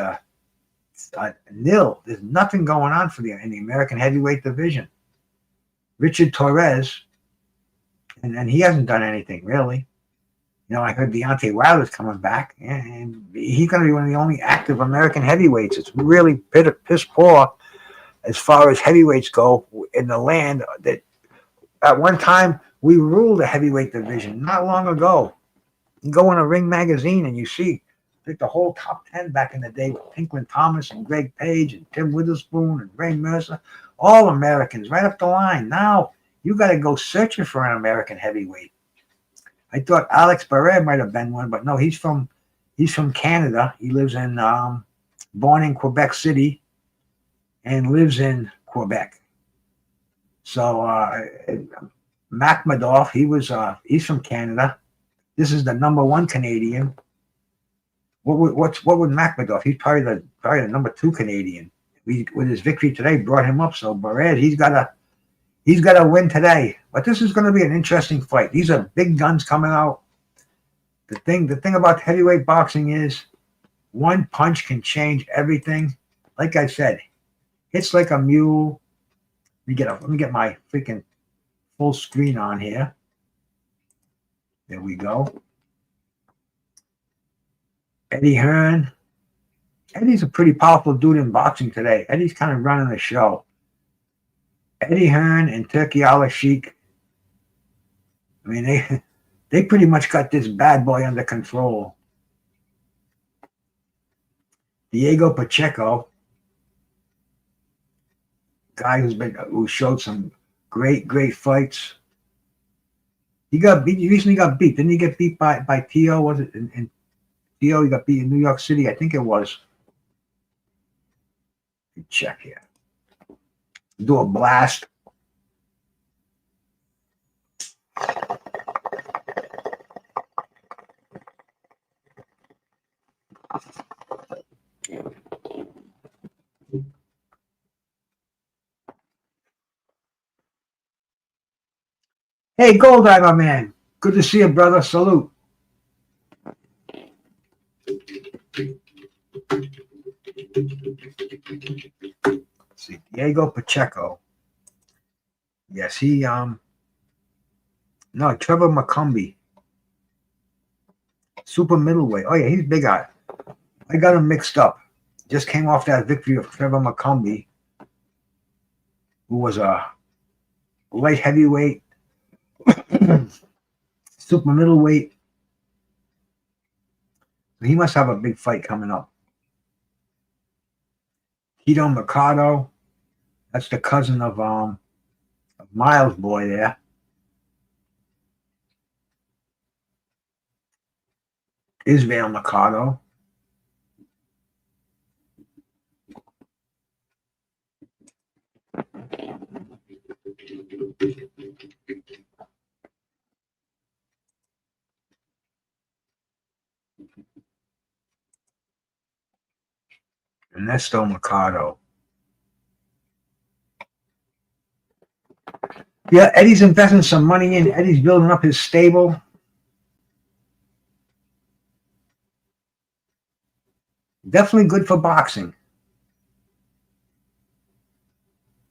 nil. There's nothing going on in the American heavyweight division. Richard Torres, and he hasn't done anything really. I heard Deontay Wilder's coming back, and he's going to be one of the only active American heavyweights. It's really piss poor as far as heavyweights go in the land that at one time we ruled the heavyweight division not long ago. You go in a Ring magazine and you see the whole top 10 back in the day with Pinklin Thomas and Greg Page and Tim Witherspoon and Ray Mercer, all Americans right up the line. Now you got to go searching for an American heavyweight. I thought Alex Barrera might have been one, but no, he's from Canada. He lives born in Quebec City and lives in Quebec. So Makhmadov, he's from Canada. This is the number one Canadian. What would Makhmadov? He's probably the number two Canadian. With his victory today, brought him up. So Barrera, he's got to win today. But this is going to be an interesting fight. These are big guns coming out. The thing about heavyweight boxing is one punch can change everything. Like I said, hits like a mule. Let me get my freaking full screen on here. There we go. Eddie Hearn. Eddie's a pretty powerful dude in boxing today. Eddie's kind of running the show. Eddie Hearn and Turki Al-Sheikh. I mean, they pretty much got this bad boy under control. Diego Pacheco, guy who showed some great fights. He recently got beat. Didn't he get beat by Tio? Was it in Tio? He got beat in New York City, I think it was. Check here. Do a blast. Hey, Gold Eye, my man. Good to see you, brother. Salute. Let's see, Diego Pacheco. Yes, Trevor McCumbee. Super middleweight. Oh, yeah, he's big eye. I got him mixed up. Just came off that victory of Trevor McCumbee, who was a light heavyweight, super middleweight. He must have a big fight coming up. Tito Mercado. That's the cousin of Miles' boy there. Israel Mercado. Ernesto Mercado. Yeah, Eddie's investing some money in. Eddie's building up his stable. Definitely good for boxing.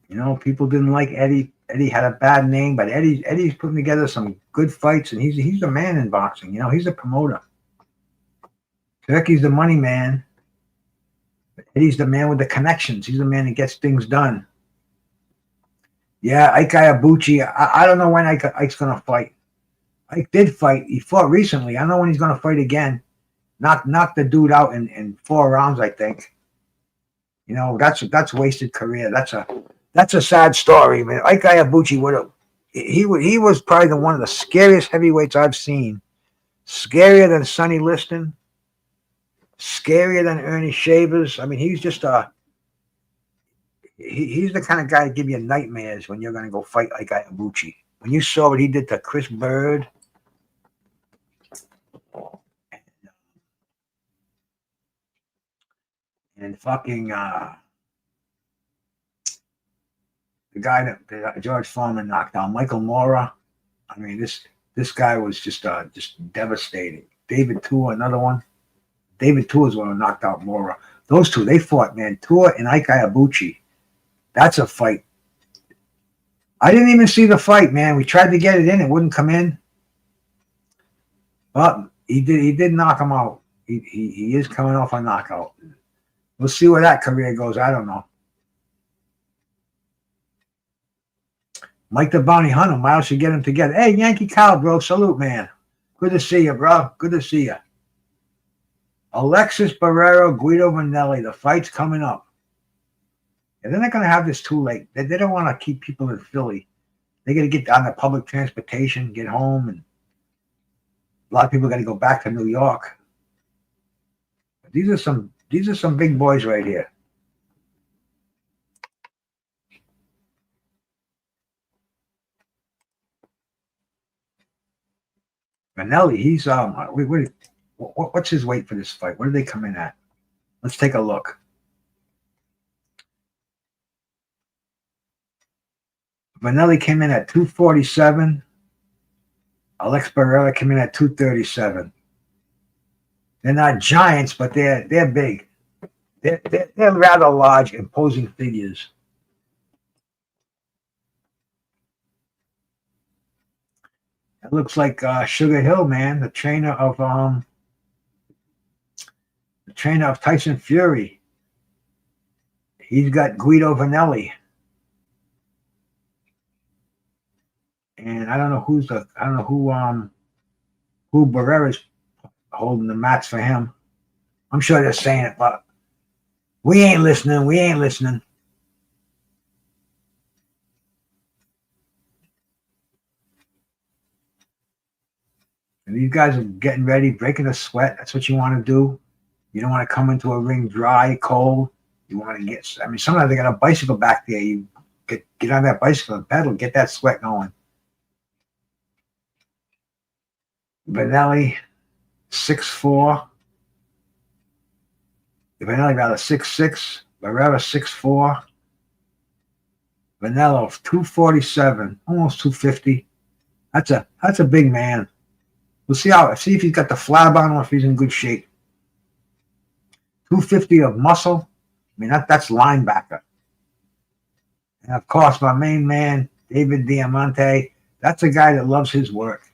You know, people didn't like Eddie. Eddie had a bad name, but Eddie's putting together some good fights, and he's the man in boxing. You know, he's a promoter. Turkey's the money man. Eddie's the man with the connections. He's the man that gets things done. Yeah, Ike Ibuchi. I don't know when Ike's going to fight. Ike did fight. He fought recently. I don't know when he's going to fight again. Knocked the dude out in 4 rounds, I think. You know, that's wasted career. That's a sad story, man. Ike Ibuchi he was probably one of the scariest heavyweights I've seen. Scarier than Sonny Liston. Scarier than Ernie Shavers. I mean, he's just he's the kind of guy to give you nightmares when you're going to go fight like Ibuchi. When you saw what he did to Chris Bird, and fucking the guy that George Foreman knocked out, Michael Mora. I mean, this guy was just devastating. David Tua, another one. David Tua is one who knocked out Mora. Those two, they fought, man. Tua and Ike Ibuchi. That's a fight. I didn't even see the fight, man. We tried to get it in. It wouldn't come in. But he did knock him out. He is coming off a knockout. We'll see where that career goes. I don't know. Mike the Bounty Hunter. Miles should get him together. Hey, Yankee Cow, bro. Salute, man. Good to see you, bro. Good to see you. Alexis Barrero, Guido Vanelli. The fight's coming up. And they're not going to have this too late. They don't want to keep people in Philly. They got to get on the public transportation, get home, and a lot of people got to go back to New York. But these are some big boys right here. Vanelli, he's what's his weight for this fight? What do they come in at? Let's take a look. Vanelli came in at 247. Alex Barrera came in at 237. They're not giants, but they're big. They're rather large, imposing figures. It looks like Sugar Hill, man, the trainer of Tyson Fury. He's got Guido Vanelli. And I don't know who Barrera's holding the mats for him. I'm sure they're saying it, but we ain't listening. We ain't listening. And these guys are getting ready, breaking a sweat. That's what you want to do. You don't want to come into a ring dry, cold. You want to get. I mean, sometimes they got a bicycle back there. You get on that bicycle and pedal, get that sweat going. Vanelli, 6'4". Vanelli rather 6'6". Barrera 6'4". Vanello 247, almost 250. That's a big man. We'll see if he's got the flab on or if he's in good shape. 250 of muscle. I mean that's linebacker. And of course, my main man, David Diamante, that's a guy that loves his work.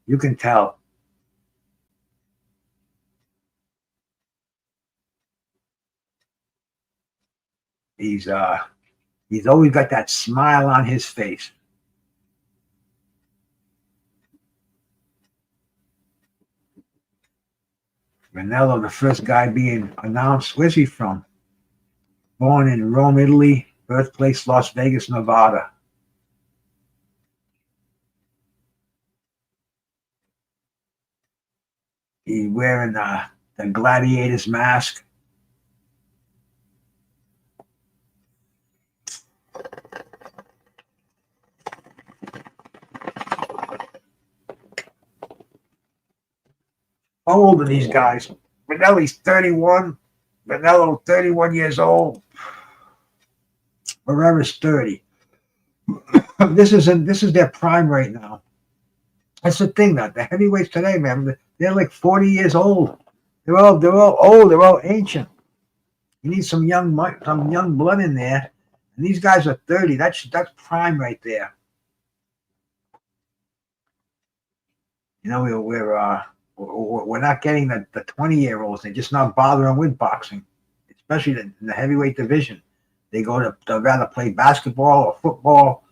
You can tell. He's always got that smile on his face. Ranello, the first guy being announced. Where's he from? Born in Rome, Italy. Birthplace, Las Vegas, Nevada. He's wearing the gladiator's mask. How old are these guys? Ranelli's 31. Vanello, 31 years old. Barrera's 30. This is their prime right now. That's the thing, that the heavyweights today, man, they're like 40 years old. They're all old. They're all ancient. You need some young blood in there. And these guys are 30. That's prime right there. You know, we're not getting the 20-year-olds. They're just not bothering with boxing, especially in the heavyweight division. They'd rather play basketball or football.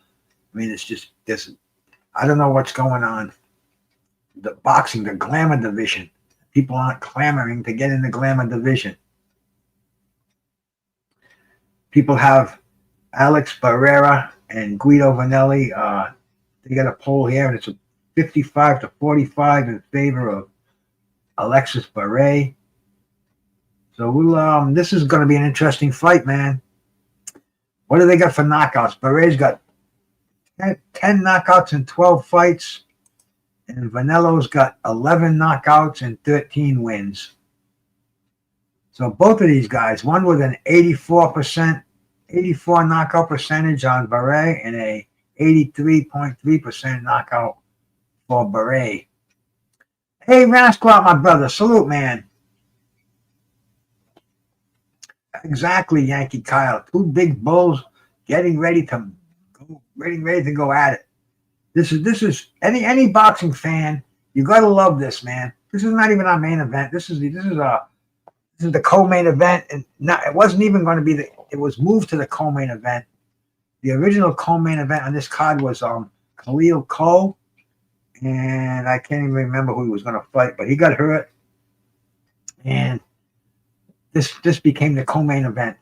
I mean, it's just this. I don't know what's going on. The boxing, the glamour division. People aren't clamoring to get in the glamour division. People have Alex Barrera and Guido Vanelli. They got a poll here, and it's a 55 to 45 in favor of Alexis Barre. So this is going to be an interesting fight, man. What do they got for knockouts? Barre's got 10 knockouts in 12 fights, and Vanello's got 11 knockouts and 13 wins. So both of these guys, one with an 84 knockout percentage on Barre and a 83.3% knockout for Barre. Hey, Rascal, my brother. Salute, man. Exactly, Yankee Kyle. Two big bulls getting ready to go at it. This is any boxing fan. You gotta love this, man. This is not even our main event. This is the co-main event, and it wasn't even going to be it was moved to the co-main event. The original co-main event on this card was Khalil Cole, and I can't even remember who he was going to fight, but he got hurt, and this became the co-main event.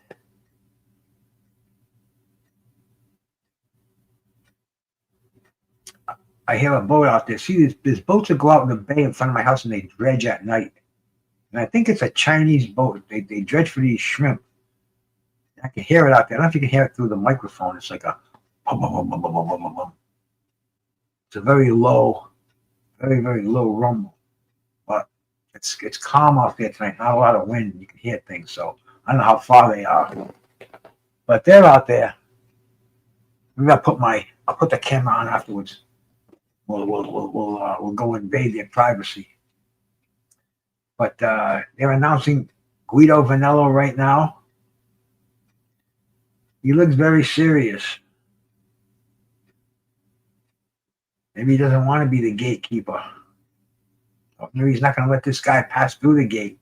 I hear a boat out there. See, there's boats that go out in the bay in front of my house and they dredge at night. And I think it's a Chinese boat. They dredge for these shrimp. I can hear it out there. I don't know if you can hear it through the microphone. It's like a bum, bum, bum, bum, bum, bum, bum, bum. It's a very low, very, very low rumble. But it's calm out there tonight. Not a lot of wind. You can hear things. So I don't know how far they are. But they're out there. Maybe I'll put the camera on afterwards. We'll go invade their privacy. But they're announcing Guido Vanello right now. He looks very serious. Maybe he doesn't want to be the gatekeeper. Or maybe he's not going to let this guy pass through the gate.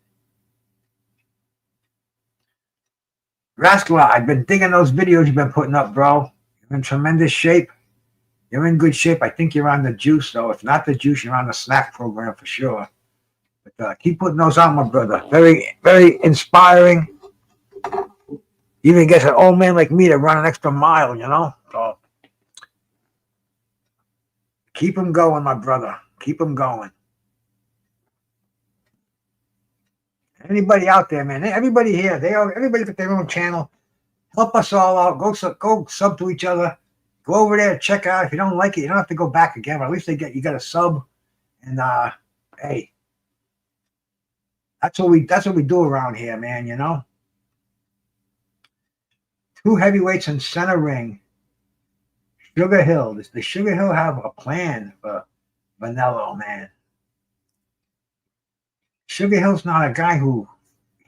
Rascal, I've been digging those videos you've been putting up, bro. You're in tremendous shape. You're in good shape. I think you're on the juice, though. If not the juice, you're on the snack program for sure. But keep putting those on, my brother. Very, very inspiring. Even gets an old man like me to run an extra mile, you know? So keep them going, my brother. Keep them going. Anybody out there, man? Everybody here. Everybody got their own channel. Help us all out. Go sub to each other. Go over there, check out. If you don't like it, you don't have to go back again. But at least you got a sub. And hey, that's what we do around here, man. You know, two heavyweights in center ring. Sugar Hill. Does the Sugar Hill have a plan for Vanello, man? Sugar Hill's not a guy who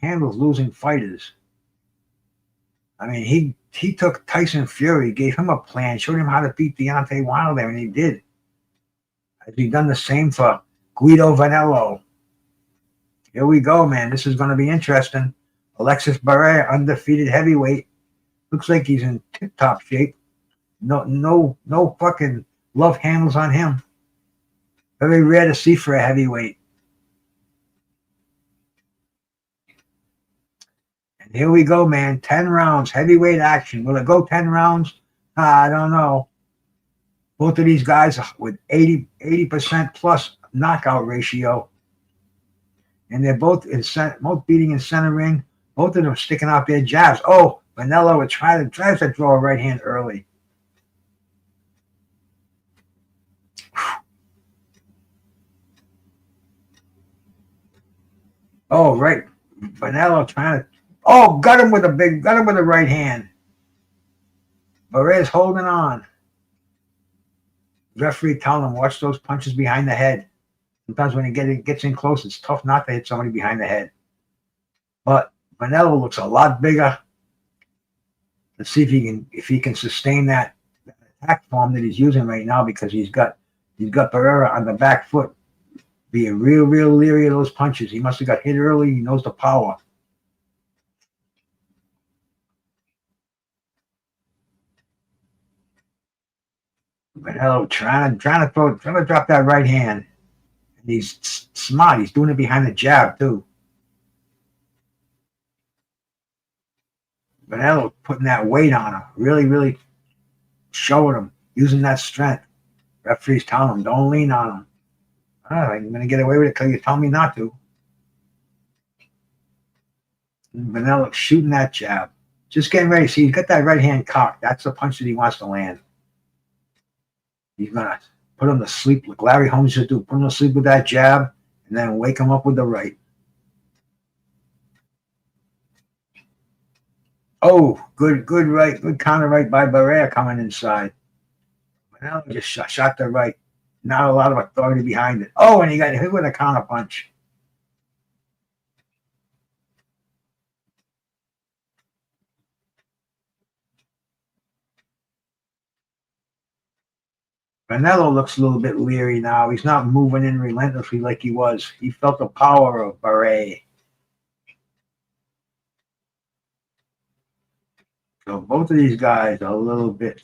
handles losing fighters. I mean, he took Tyson Fury, gave him a plan, showed him how to beat Deontay Wilder, and he did. Has he done the same for Guido Vanello? Here we go, man. This is going to be interesting. Alexis Barre, undefeated heavyweight. Looks like he's in tip-top shape. No fucking love handles on him. Very rare to see for a heavyweight. And here we go, man. 10 rounds, heavyweight action. Will it go 10 rounds? I don't know. Both of these guys with 80% plus knockout ratio. And they're both beating in center ring. Both of them sticking out their jabs. Oh, Vanello tries to draw a right hand early. Oh, right. Vanello trying to Oh, got him with a right hand. Barrea's holding on. Referee telling him, watch those punches behind the head. Sometimes when it gets in close, it's tough not to hit somebody behind the head. But Vanello looks a lot bigger. Let's see if he can sustain that attack form that he's using right now, because he's got Barrera on the back foot, being real leery of those punches. He must have got hit early. He knows the power. Vanello trying to drop that right hand. And he's smart. He's doing it behind the jab too. Vanello putting that weight on him, really showing him, using that strength. Referee's telling him, don't lean on him. I'm going to get away with it because you tell me not to. Vanello shooting that jab. Just getting ready. See, he's got that right hand cocked. That's the punch that he wants to land. He's going to put him to sleep like Larry Holmes should do. Put him to sleep with that jab and then wake him up with the right. Oh, good right. Good counter right by Barrera coming inside. Vanello just shot the right. Not a lot of authority behind it. Oh, and he got hit with a counter punch. Vanello looks a little bit leery now. He's not moving in relentlessly like he was. He felt the power of Barrera. So both of these guys are a little bit,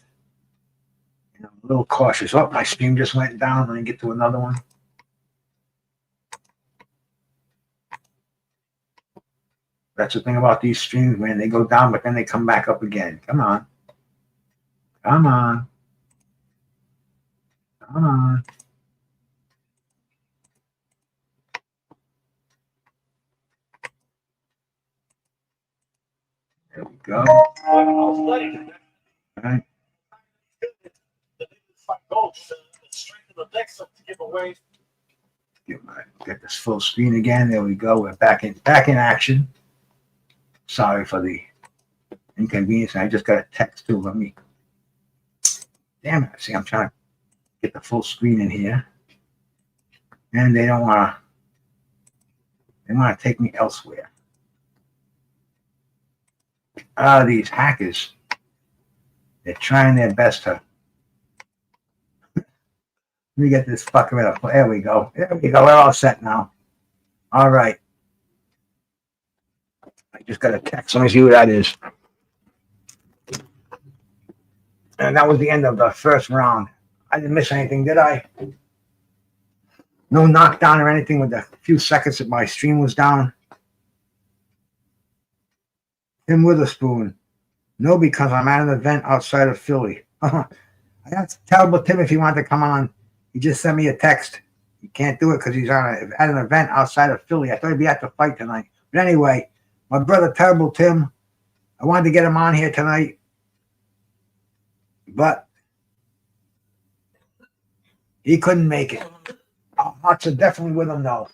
a little cautious. Oh, my stream just went down. Let me get to another one. That's the thing about these streams, man. They go down, but then they come back up again. Come on. Come on. Come on. There we go. All right. Get this full screen again. There we go. We're back in action. Sorry for the inconvenience. I just got a text too. Let me. Damn it! See, I'm trying to get the full screen in here, and they don't want to. They want to take me elsewhere. These hackers. They're trying their best to. Let me get this fucker up. There we go. There we go. We're all set now. All right. I just got a text. Let me see who that is. And that was the end of the first round. I didn't miss anything, did I? No knockdown or anything with the few seconds that my stream was down. Tim Witherspoon. No, because I'm at an event outside of Philly. I have to tell Tim if he wanted to come on. He just sent me a text. He can't do it because he's at an event outside of Philly. I thought he'd be at the fight tonight. But anyway, my brother, Terrible Tim, I wanted to get him on here tonight. But he couldn't make it. Hearts are definitely with him, though.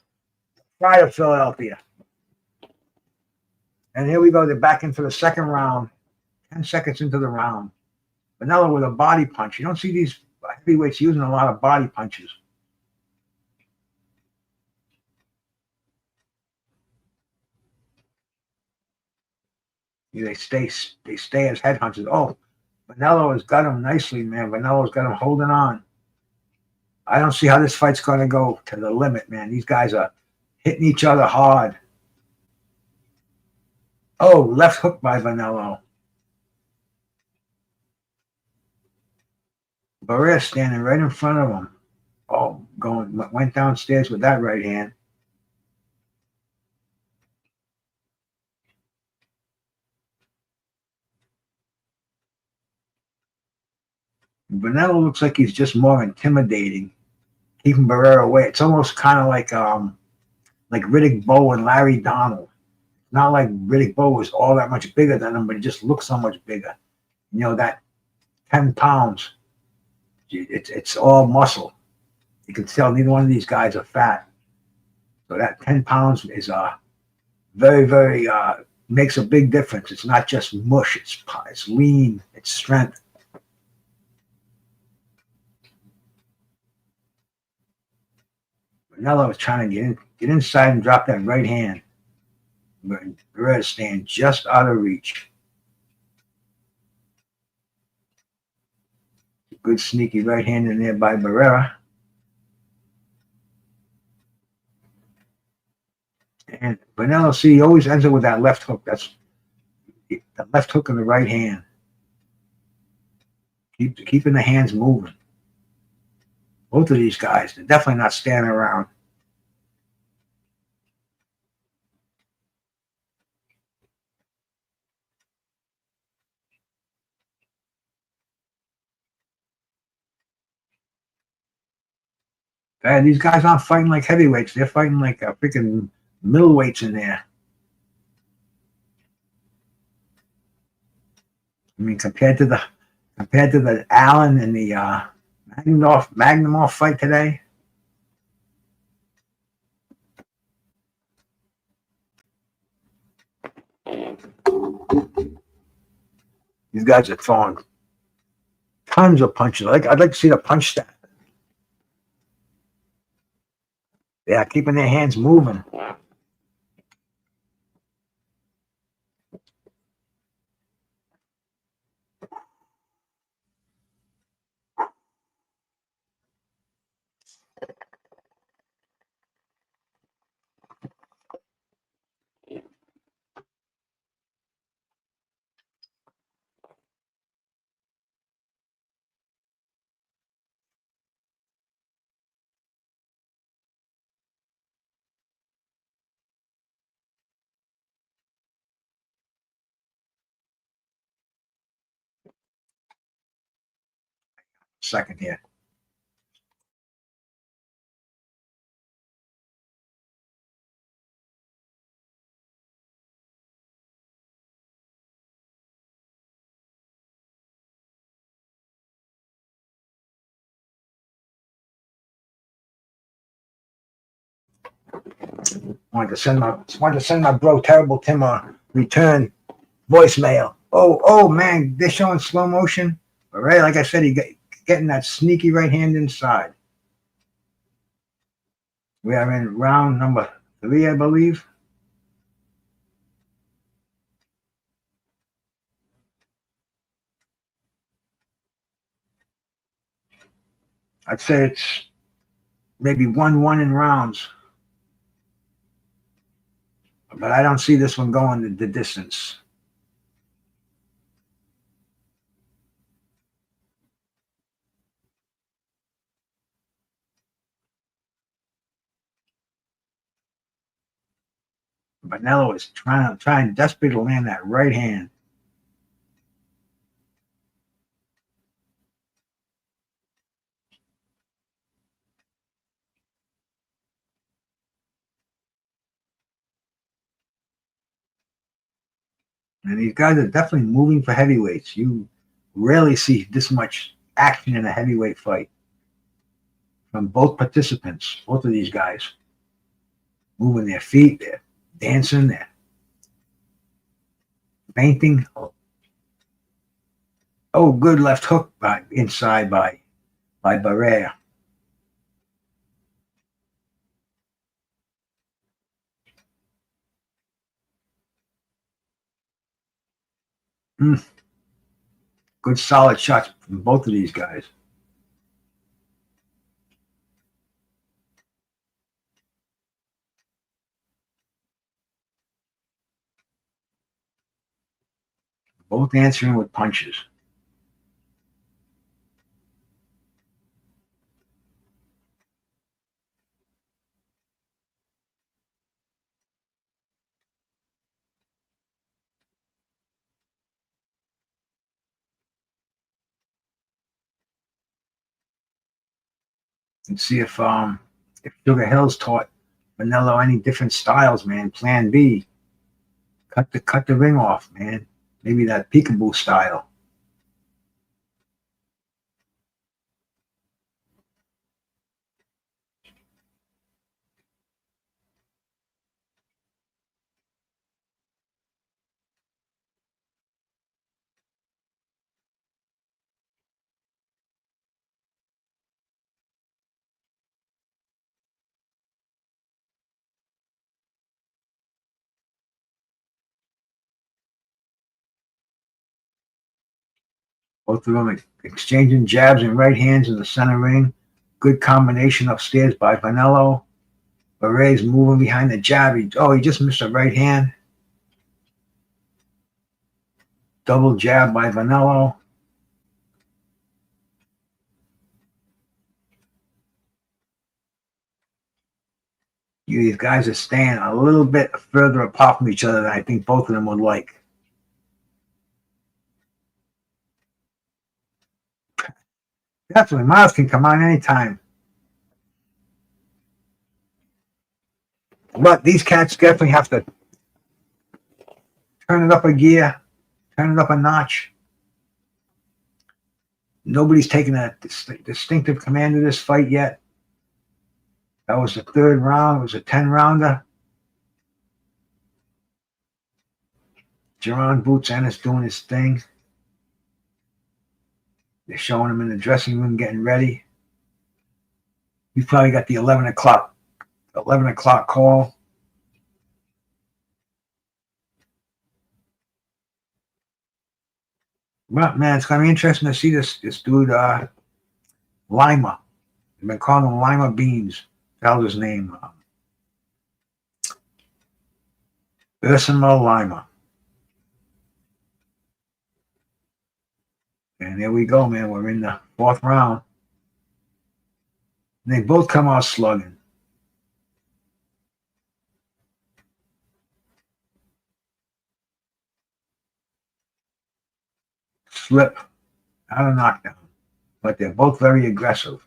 Pride of Philadelphia. And here we go. They're back into the second round. 10 seconds into the round. Vanello with a body punch. You don't see these heavyweights using a lot of body punches. They stay as headhunters. Oh, Vanello has got him nicely, man. Vanello's got him holding on. I don't see how this fight's going to go to the limit, man. These guys are hitting each other hard. Oh, left hook by Vanello. Barrera standing right in front of him. Oh, went downstairs with that right hand. Vanello looks like he's just more intimidating, keeping Barrera away. It's almost kind of like Riddick Bowe and Larry Donald. Not like Riddick Bowe was all that much bigger than him, but he just looks so much bigger. You know, that 10 pounds, it's all muscle. You can tell neither one of these guys are fat. So that 10 pounds is very makes a big difference. It's not just mush. It's lean. It's strength. Manella was trying to get inside and drop that right hand. But Beretta staying just out of reach. Good sneaky right hand in there by Barrera. And Vanilla C always ends up with that left hook. That's the left hook in the right hand. Keeping the hands moving. Both of these guys, they're definitely not standing around. These guys aren't fighting like heavyweights. They're fighting like freaking middleweights in there. I mean, compared to the Allen and the Magnumov fight today. These guys are throwing tons of punches. I'd like to see the punch stat. Yeah, keeping their hands moving. Second here. Wanted to send my bro Terrible Tim a return voicemail. Oh man, they're showing slow motion. But right, like I said, getting that sneaky right hand inside. We are in round number 3, I believe. I'd say it's maybe 1-1 in rounds. But I don't see this one going the distance. Vanello is trying desperately to land that right hand. And these guys are definitely moving for heavyweights. You rarely see this much action in a heavyweight fight from both participants, both of these guys. Moving their feet, they're dancing, they're fainting. Oh, good left hook inside by Barrera. Good solid shots from both of these guys. Both answering with punches. And see if Sugar Hill's taught Vanilla any different styles, man. Plan B. Cut the ring off, man. Maybe that peekaboo style. Both of them exchanging jabs and right hands in the center ring. Good combination upstairs by Vanello. Barre's moving behind the jab. He just missed a right hand. Double jab by Vanello. These guys are staying a little bit further apart from each other than I think both of them would like. Definitely, Miles can come on anytime. But these cats definitely have to turn it up a gear, turn it up a notch. Nobody's taken a distinctive command of this fight yet. That was the third round. It was a 10-rounder. Jaron Boots Ennis doing his thing. They're showing him in the dressing room getting ready. He's probably got the 11 o'clock call. Well, man, it's going to be interesting to see this dude, Lima. They've been calling him Lima Beans. That was his name. Uisma Lima. And there we go, man. We're in the fourth round. And they both come out slugging. Slip out of knockdown. But they're both very aggressive.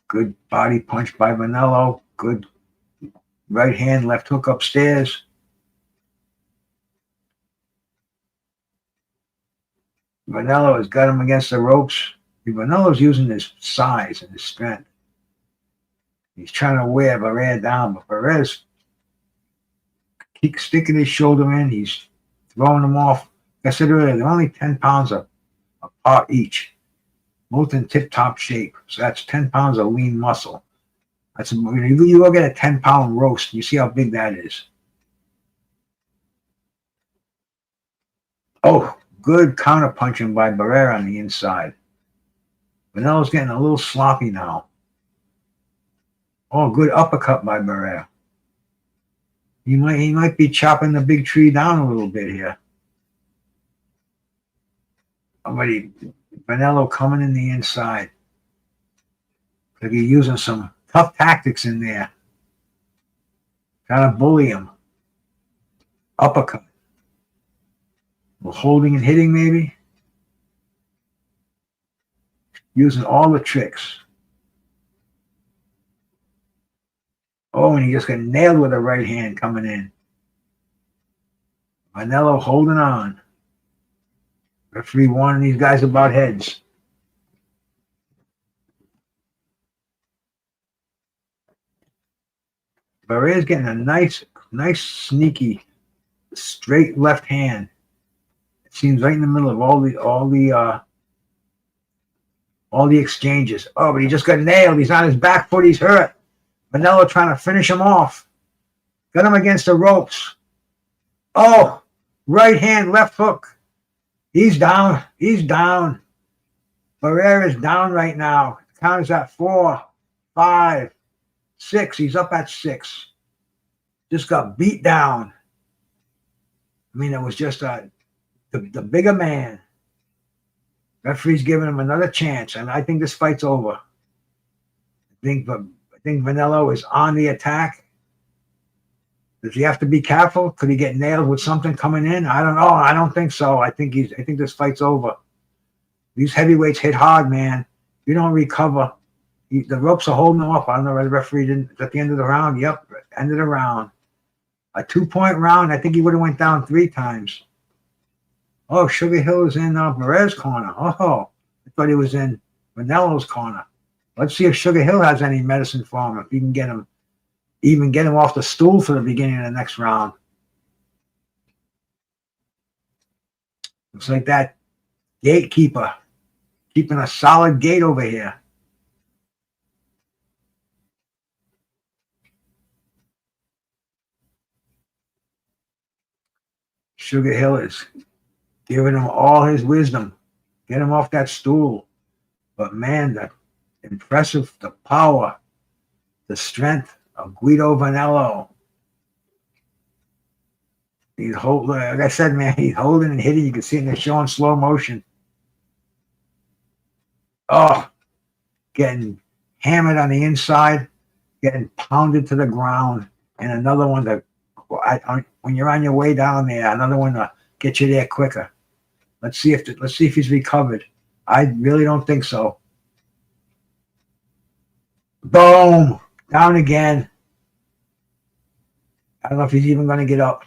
Good body punch by Vanello. Good right hand, left hook upstairs. Vanello has got him against the ropes. Vanello's using his size and his strength. He's trying to wear Barrera down, but Barrera's sticking his shoulder in. He's throwing them off. Like I said earlier, they're only 10 pounds apart each. Both in tip-top shape. So that's 10 pounds of lean muscle. That's you go get a 10-pound roast. You see how big that is. Oh, good counter punching by Barrera on the inside. Vanello's getting a little sloppy now. Oh, good uppercut by Barrera. He might be chopping the big tree down a little bit here. Vanello coming in the inside. Could be using some tough tactics in there. Trying to bully him. Uppercut. Well, holding and hitting maybe. Using all the tricks. Oh, and he just got nailed with a right hand coming in. Vanello holding on. Referee warning these guys about heads. Barrera's getting a nice, sneaky, straight left hand. It seems right in the middle of all the exchanges. Oh, but he just got nailed. He's on his back foot. He's hurt. Vanello trying to finish him off. Got him against the ropes. Oh, right hand, left hook. He's down. He's down. Barrera's down right now. The count is at 4, 5, 6. He's up at 6. Just got beat down. I mean, it was just the bigger man. Referee's giving him another chance, and I think this fight's over. I think Vanello is on the attack. Does he have to be careful? Could he get nailed with something coming in? I don't know. I don't think so. I think this fight's over. These heavyweights hit hard, man. You don't recover. The ropes are holding him up. I don't know why the referee didn't at the end of the round. Yep, end of the round. A 2-point round. I think he would have went down 3 times. Oh, Sugar Hill is in Barrera's corner. Oh, I thought he was in Vanello's corner. Let's see if Sugar Hill has any medicine for him. If he can get him off the stool for the beginning of the next round. Looks like that gatekeeper keeping a solid gate over here. Sugar Hill is giving him all his wisdom. Get him off that stool. But man, the impressive, the power, the strength of Guido Vanello. He's holding, like I said, man, he's holding and hitting. You can see it in the show in slow motion. Oh, getting hammered on the inside, getting pounded to the ground, and another one that when you're on your way down there, another one to get you there quicker. Let's see if he's recovered. I really don't think so. Boom, down again. I don't know if he's even going to get up.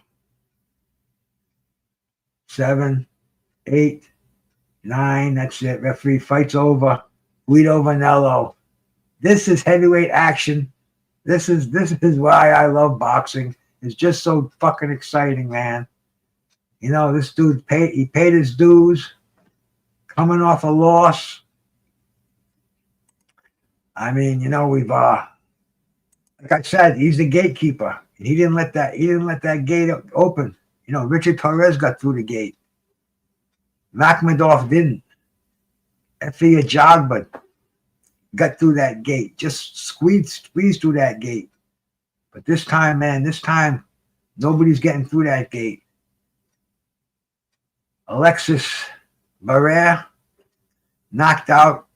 7, 8, 9. That's it. Referee fight's over. Guido Vanello. This is heavyweight action. This is why I love boxing. It's just so fucking exciting, man. You know, this dude paid his dues, coming off a loss. I mean, you know, we've like I said, he's the gatekeeper. He didn't let that gate open. You know, Richard Torres got through the gate. Makhmadov didn't. Efia Jagba got through that gate. Just squeezed through that gate. But this time, man, nobody's getting through that gate. Alexis Barrera knocked out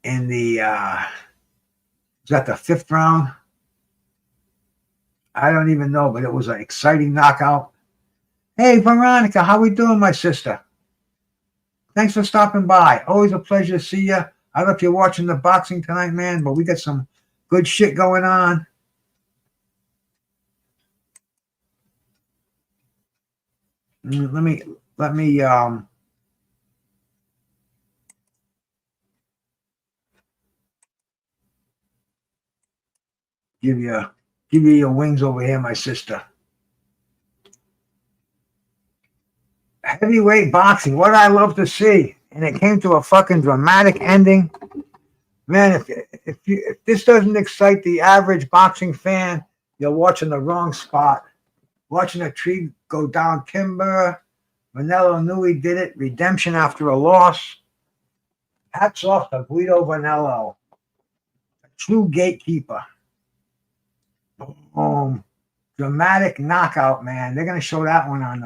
in the was that the 5th round? I don't even know, but it was an exciting knockout. Hey, Veronica, how we doing, my sister? Thanks for stopping by. Always a pleasure to see you. I don't know if you're watching the boxing tonight, man, but we got some good shit going on. Let me give you your wings over here, my sister. Heavyweight boxing, what I love to see, and it came to a fucking dramatic ending. Man, if this doesn't excite the average boxing fan, you're watching the wrong spot. Watching a tree go down timber. Vanello knew he did it. Redemption after a loss. Hats off to Guido Vanello, a true gatekeeper. Dramatic knockout, man. They're going to show that one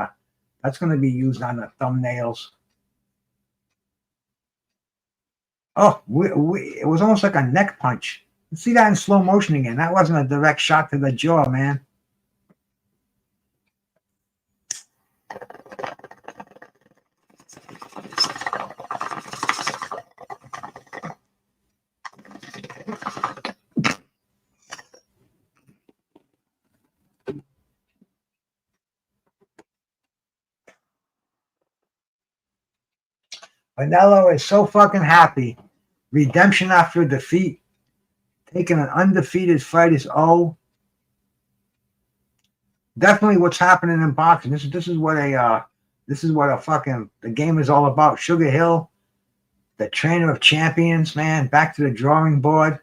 that's going to be used on the thumbnails. Oh, it was almost like a neck punch. Let's see that in slow motion again. That wasn't a direct shot to the jaw, man. Vanello is so fucking happy. Redemption after defeat. Taking an undefeated fight is definitely what's happening in boxing. This is what the game is all about. Sugar Hill, the trainer of champions, man. Back to the drawing board.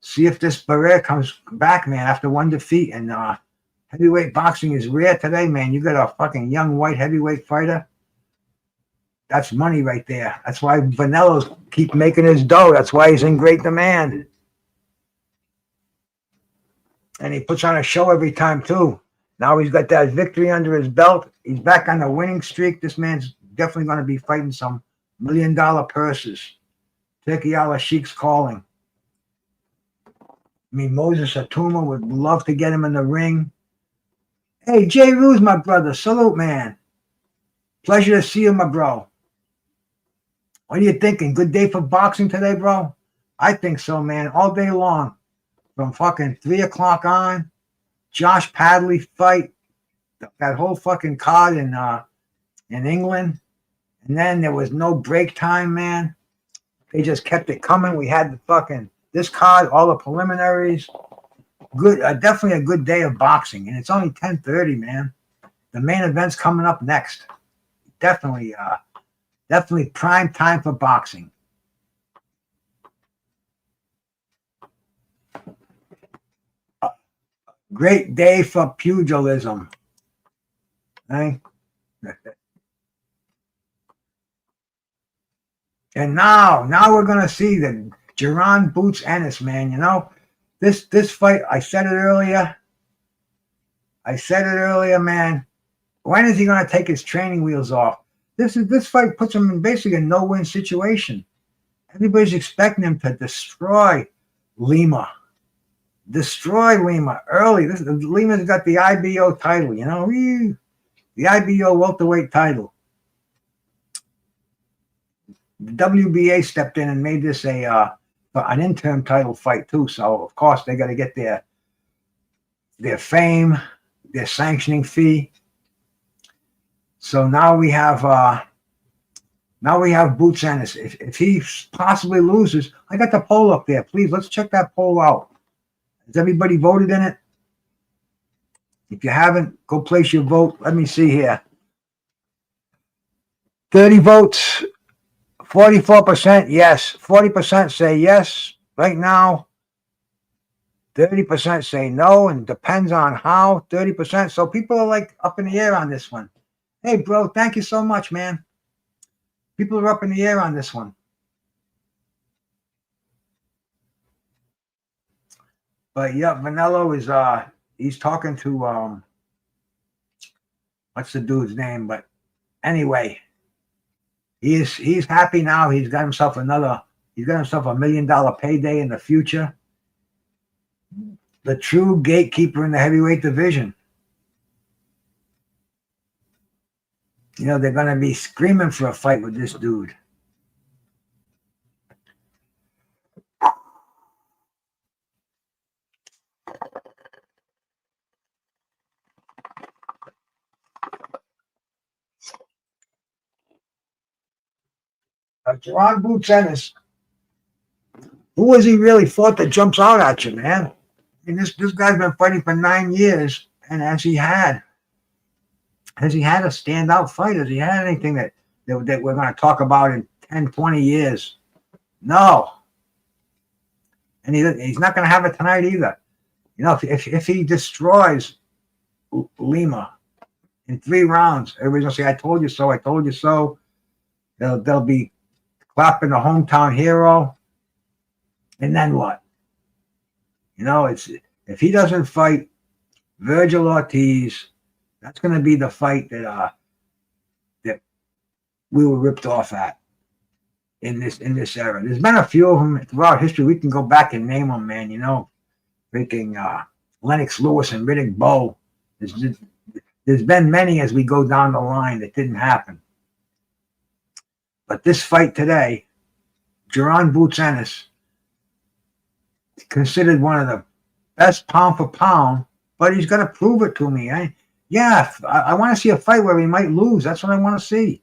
See if this Barrera comes back, man, after one defeat. And heavyweight boxing is rare today, man. You got a fucking young white heavyweight fighter. That's money right there. That's why Vanello's keep making his dough. That's why he's in great demand. And he puts on a show every time, too. Now he's got that victory under his belt. He's back on the winning streak. This man's definitely going to be fighting some $1 million purses. Turkey Al Sheikh's calling. I mean, Moses Atuma would love to get him in the ring. Hey, Jay Rue's my brother. Salute, man. Pleasure to see you, my bro. What are you thinking? Good day for boxing today, bro? I think so, man. All day long. From fucking 3 o'clock on. Josh Padley fight. That whole fucking card in England. And then there was no break time, man. They just kept it coming. We had this card, all the preliminaries. Good, definitely a good day of boxing. And it's only 10:30, man. The main event's coming up next. Definitely prime time for boxing. Great day for pugilism. Eh? And now we're gonna see the Jaron boots Ennis, man. You know, this fight. I said it earlier. Man. When is he gonna take his training wheels off? This fight puts him in basically a no-win situation. Everybody's expecting him to destroy Lima. Early. Lima's got the IBO title. You know, the IBO welterweight title. The WBA stepped in and made this an interim title fight too. So of course they got to get their fame, their sanctioning fee. So now we have Boots Ennis. If he possibly loses, I got the poll up there. Please let's check that poll out. Has everybody voted in it? If you haven't, go place your vote. Let me see here. 30 votes. 44% yes. 40% say yes right now. 30% say no, and depends on how. 30%. So people are like up in the air on this one. Hey, bro, thank you so much, man. People are up in the air on this one. But yeah, Vanello is he's talking to what's the dude's name? But anyway, he's happy now. He's got himself $1 million payday in the future. The true gatekeeper in the heavyweight division. You know, they're gonna be screaming for a fight with this dude. Jaron Boots Ennis. Who has he really fought that jumps out at you, man? I mean, this guy's been fighting for 9 years, and has he had a standout fight? Has he had anything that we're going to talk about in 10, 20 years? No. And he's not going to have it tonight either. You know, if he destroys Lima in 3 rounds, everybody's going to say, I told you so, I told you so. They'll be clapping the hometown hero. And then what? You know, if he doesn't fight Virgil Ortiz, that's going to be the fight that we were ripped off at in this era. There's been a few of them throughout history. We can go back and name them, man. You know, freaking Lennox Lewis and Riddick Bowe. There's been many as we go down the line that didn't happen. But this fight today, Jaron Boots Ennis, considered one of the best pound for pound, but he's got to prove it to me. I want to see a fight where he might lose. That's what I want to see.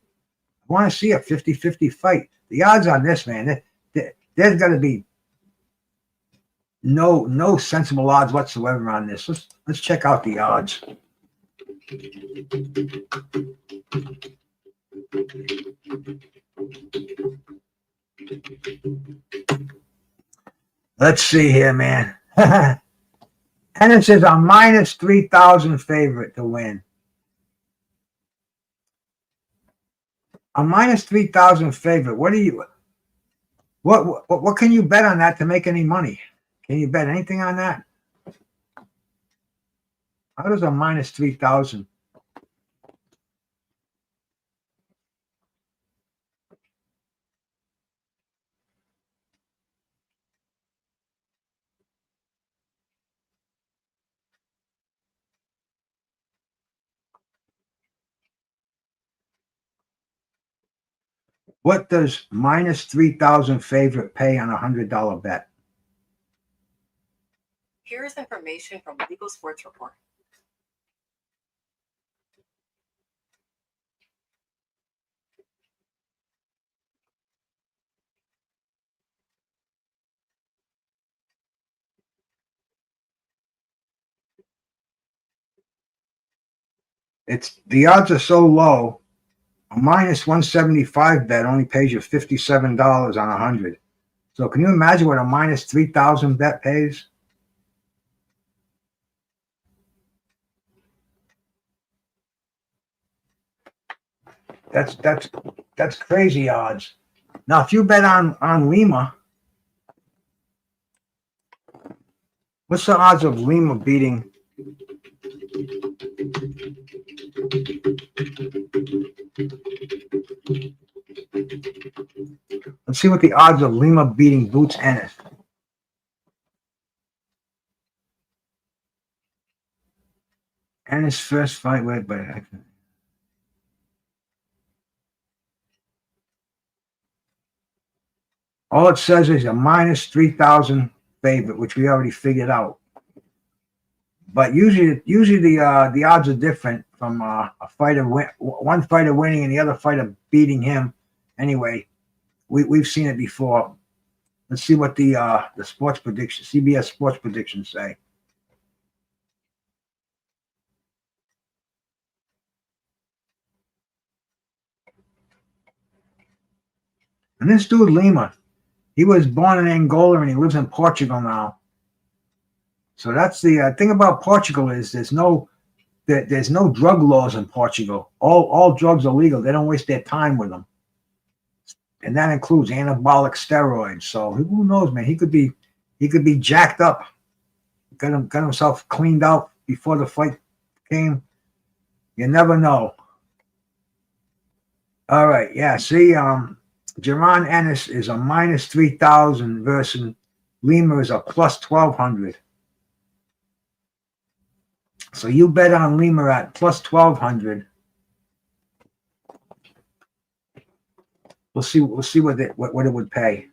I want to see a 50-50 fight. The odds on this, man, there's got to be no sensible odds whatsoever on this. Let's check out the odds. Let's see here, man. Ennis is a minus 3,000 favorite to win. A minus 3,000 favorite. What can you bet on that to make any money? Can you bet anything on that? How does a minus 3,000? What does minus 3,000 favorite pay on a $100 bet? Here is information from Legal Sports Report. The odds are so low. A minus 175 bet only pays you $57 on 100. So can you imagine what a minus 3,000 bet pays? That's crazy odds. Now, if you bet on Lima, what's the odds of Lima beating? Let's see what the odds of Lima beating Boots Ennis. Ennis first fight, wait, but all it says is a minus 3,000 favorite, which we already figured out. But usually the odds are different from a fighter one fighter winning and the other fighter beating him. Anyway, we've seen it before. Let's see what the sports prediction, CBS sports predictions say. And this dude Lima, he was born in Angola and he lives in Portugal now. So that's the thing about Portugal is there's no drug laws in Portugal. All drugs are legal. They don't waste their time with them, and that includes anabolic steroids. So who knows, man? He could be jacked up, got himself cleaned out before the fight came. You never know. All right, yeah. See, Jaron Ennis is a minus 3,000 versus Lima is a plus 1,200. So you bet on Lima at plus 1,200. We'll see what it would pay.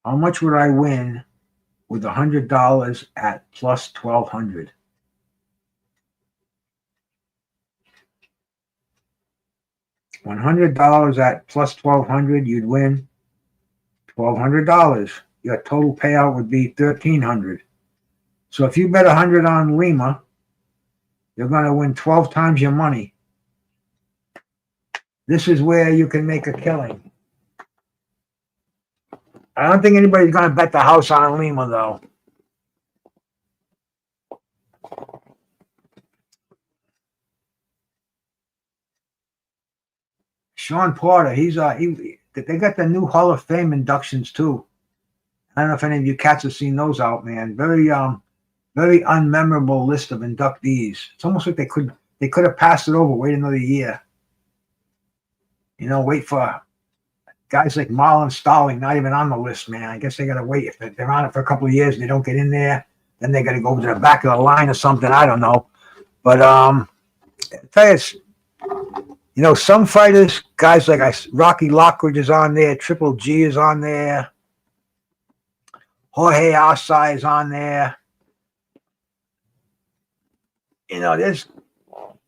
How much would I win with $100 at plus 1,200? $100 at plus 1,200, you'd win $1,200. Your total payout would be $1,300. So if you bet 100 on Lima, you're going to win 12 times your money. This is where you can make a killing. I don't think anybody's going to bet the house on Lima, though. Sean Porter, they got the new Hall of Fame inductions too. I don't know if any of you cats have seen those out, man. Very unmemorable list of inductees. It's almost like they could have passed it over. Wait another year. You know, wait for guys like Marlon Starling, not even on the list, man. I guess they got to wait. If they're on it for a couple of years and they don't get in there, then they got to go to the back of the line or something. I don't know. But I tell you, you know, some fighters, guys like Rocky Lockridge is on there, Triple G is on there, Jorge Asai is on there. You know, there's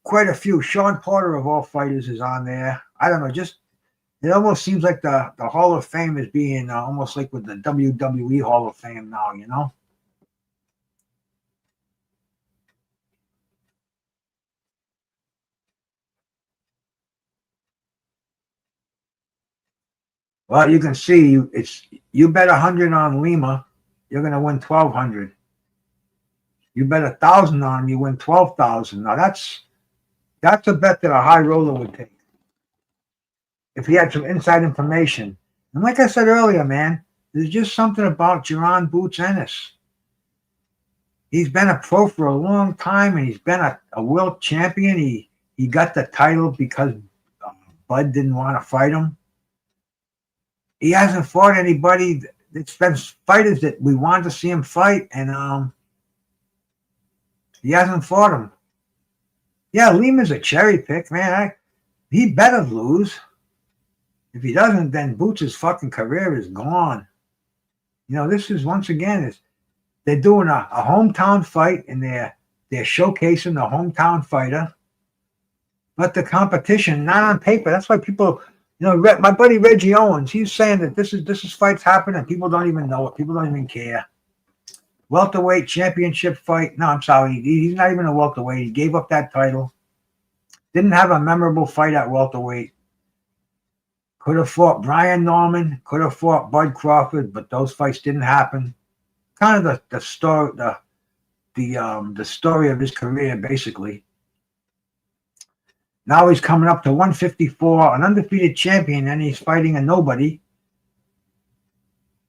quite a few. Sean Porter of all fighters is on there. I don't know, just it almost seems like the Hall of Fame is being almost like with the WWE Hall of Fame now, you know? Well, you can see you bet 100 on Lima, you're going to win 1,200. You bet 1,000 on him, you win 12,000. Now that's a bet that a high roller would take if he had some inside information. And like I said earlier, man, there's just something about Jaron Boots Ennis. He's been a pro for a long time, and he's been a world champion. He got the title because Bud didn't want to fight him. He hasn't fought anybody. It's been fighters that we wanted to see him fight, and he hasn't fought him. Yeah, Lima's a cherry pick, man. He better lose. If he doesn't, then Boots' fucking career is gone. You know, this is once again they're doing a hometown fight, and they're showcasing the hometown fighter. But the competition, not on paper. That's why people, you know, my buddy Reggie Owens, he's saying that this is fights happening. People don't even know it. People don't even care. Welterweight championship fight. No, I'm sorry. He's not even a welterweight. He gave up that title. Didn't have a memorable fight at welterweight. Could have fought Brian Norman. Could have fought Bud Crawford, but those fights didn't happen. Kind of the story, the the story of his career basically. Now he's coming up to 154, an undefeated champion, and he's fighting a nobody.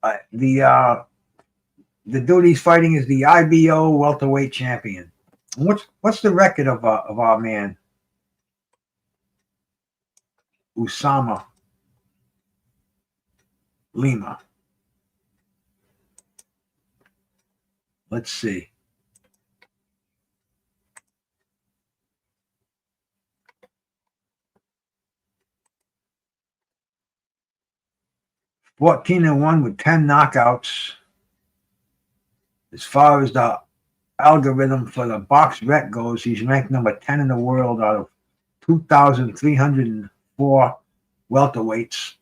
The dude he's fighting is the IBO welterweight champion. What's the record of our man Uisma Lima? Let's see. (14-1) with 10 knockouts. As far as the algorithm for the box rec goes, he's ranked number 10 in the world out of 2,304 welterweights.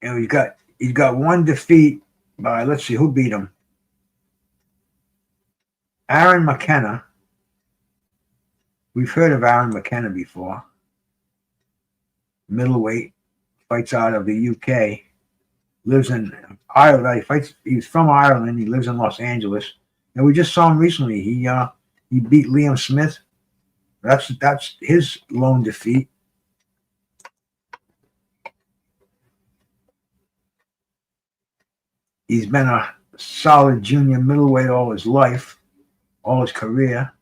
And he's got one defeat by, let's see who beat him. Aaron McKenna. We've heard of Aaron McKenna before. Middleweight, fights out of the UK. Lives in Ireland. He's from Ireland. He lives in Los Angeles. And we just saw him recently. He beat Liam Smith. That's his lone defeat. He's been a solid junior middleweight all his life, all his career.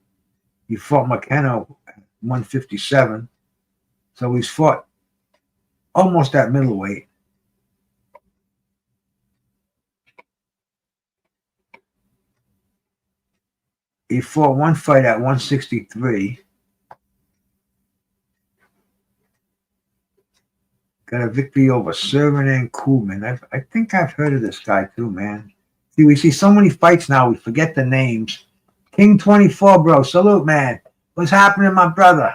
He fought McKenna at 157. So he's fought almost at middleweight. He fought one fight at 163. Got a victory over Servin and Koolman. I think I've heard of this guy too, man. See, we see so many fights now, we forget the names. King 24, bro. Salute, man. What's happening, my brother?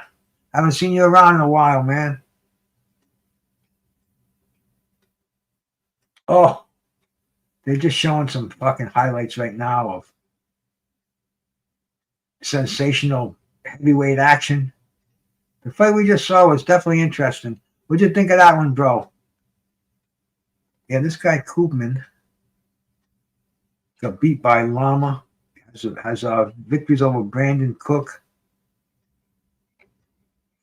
Haven't seen you around in a while, man. Oh, they're just showing some fucking highlights right now of sensational heavyweight action. The fight we just saw was definitely interesting. What'd you think of that one, bro? Yeah, this guy Koopman got beat by Lima. Has victories over Brandon Cook.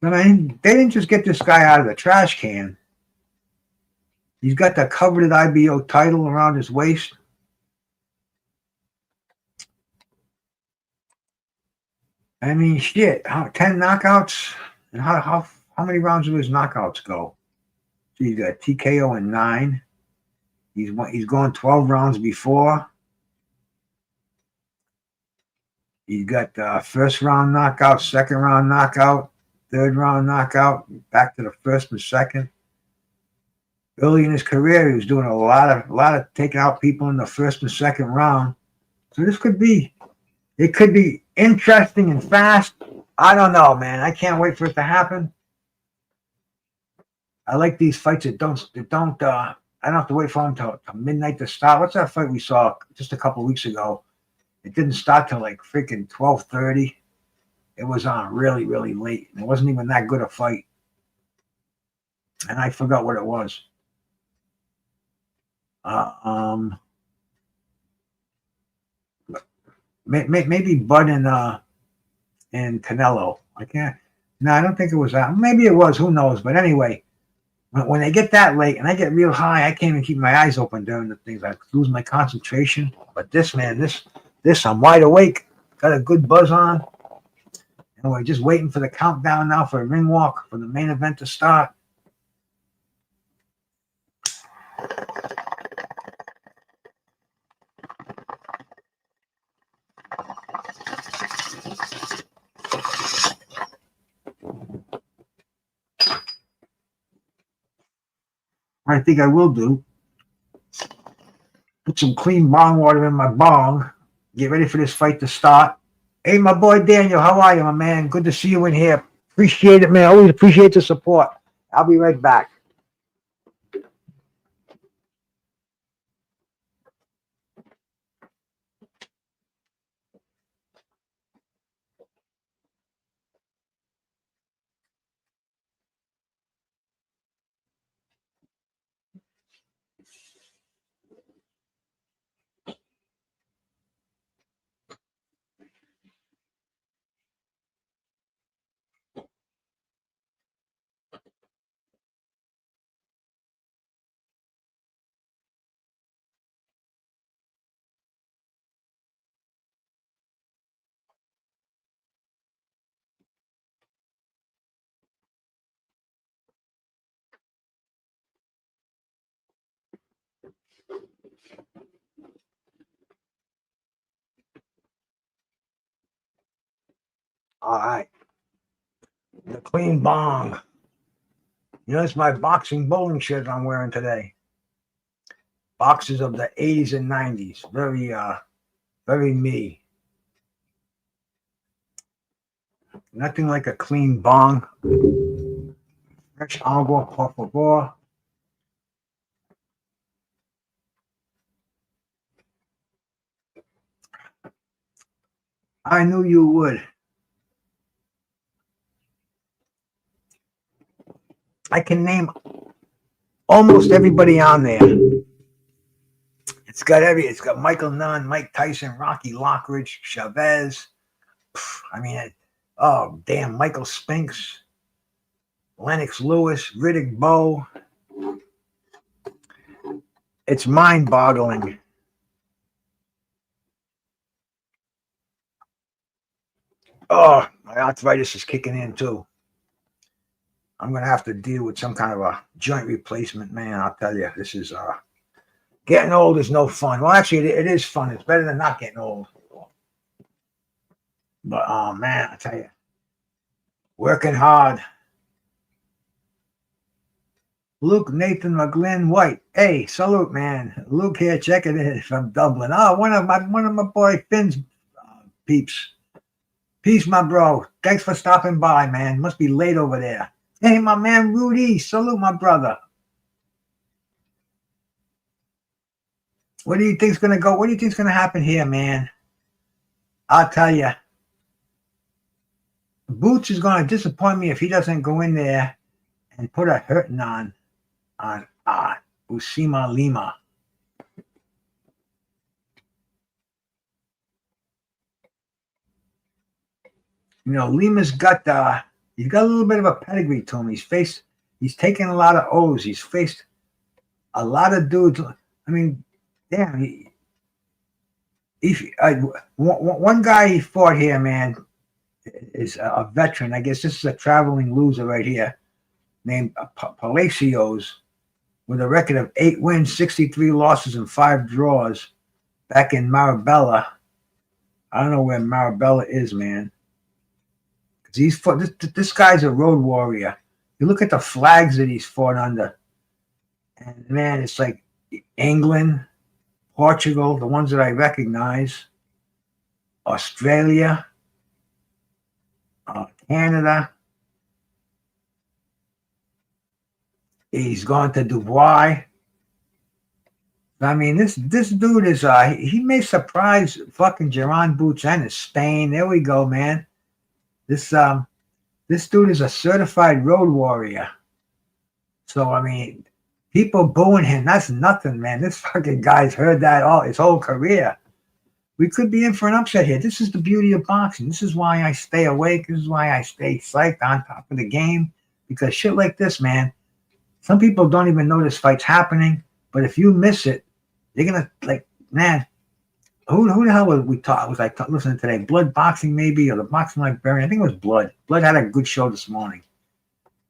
I mean, they didn't just get this guy out of the trash can. He's got the coveted IBO title around his waist. I mean, shit. 10 knockouts? And how many rounds do his knockouts go? So he's got TKO in 9. He's gone 12 rounds before. He's got first round knockout, second round knockout, third round knockout, back to the first and second. Early in his career, he was doing a lot of taking out people in the first and second round. So it could be interesting and fast. I don't know, man. I can't wait for it to happen. I like these fights that don't. I don't have to wait for them to midnight to start. What's that fight we saw just a couple weeks ago? It didn't start till like freaking 12:30. It was on really, really late. It wasn't even that good a fight. And I forgot what it was. Maybe Bud and Canelo. I can't. No, I don't think it was that. Maybe it was. Who knows? But anyway, when they get that late and I get real high, I can't even keep my eyes open during the things. I lose my concentration. But this, man, this I'm wide awake. Got a good buzz on. And we're just waiting for the countdown now for a ring walk for the main event to start. What I think I will do, put some clean bong water in my bong, get ready for this fight to start. Hey, my boy Daniel, how are you, my man? Good to see you in here. Appreciate it, man. Always appreciate the support. I'll be right back. All right. The clean bong. You know, it's my boxing bowling shirt I'm wearing today. Boxes of the 80s and 90s. Very me. Nothing like a clean bong. Fresh agua, por favor. I knew you would. I can name almost everybody on there. It's got Michael Nunn, Mike Tyson, Rocky Lockridge, Chavez. Oh damn, Michael Spinks, Lennox Lewis, Riddick Bowe. It's mind-boggling. Oh, my arthritis is kicking in too. I'm gonna have to deal with some kind of a joint replacement, man. I'll tell you, this is getting old is no fun. Well, actually, it is fun. It's better than not getting old. But oh man, I tell you, working hard. Luke Nathan McGlynn White. Hey, salute, man. Luke here, checking in from Dublin. Oh, one of my boy Finn's peeps. Peace, my bro. Thanks for stopping by, man. Must be late over there. Hey, my man Rudy. Salute, my brother. What do you think's gonna go? What do you think's gonna happen here, man? I'll tell you. Boots is gonna disappoint me if he doesn't go in there and put a hurting on Uisma Lima. You know, Lima's got he's got a little bit of a pedigree to him. He's taken a lot of O's. He's faced a lot of dudes. I mean, damn, one guy he fought here, man, is a veteran. I guess this is a traveling loser right here, named Palacios, with a record of 8 wins, 63 losses, and 5 draws back in Marabella. I don't know where Marabella is, man. This guy's a road warrior. You look at the flags that he's fought under, and man, it's like England, Portugal, the ones that I recognize, Australia, Canada. He's gone to Dubai. I mean, this dude is he may surprise fucking Jaron Boots Ennis, Spain. There we go, man. This dude is a certified road warrior. So I mean, people booing him, that's nothing, man. This fucking guy's heard that all his whole career. We could be in for an upset here. This is the beauty of boxing. This is why I stay awake. This is why I stay psyched on top of the game. Because shit like this, man, some people don't even know this fight's happening. But if you miss it, you're gonna man. Who the hell was we taught? Was I listening today? Blood Boxing maybe, or the Boxing Librarian? I think it was Blood. Blood had a good show this morning.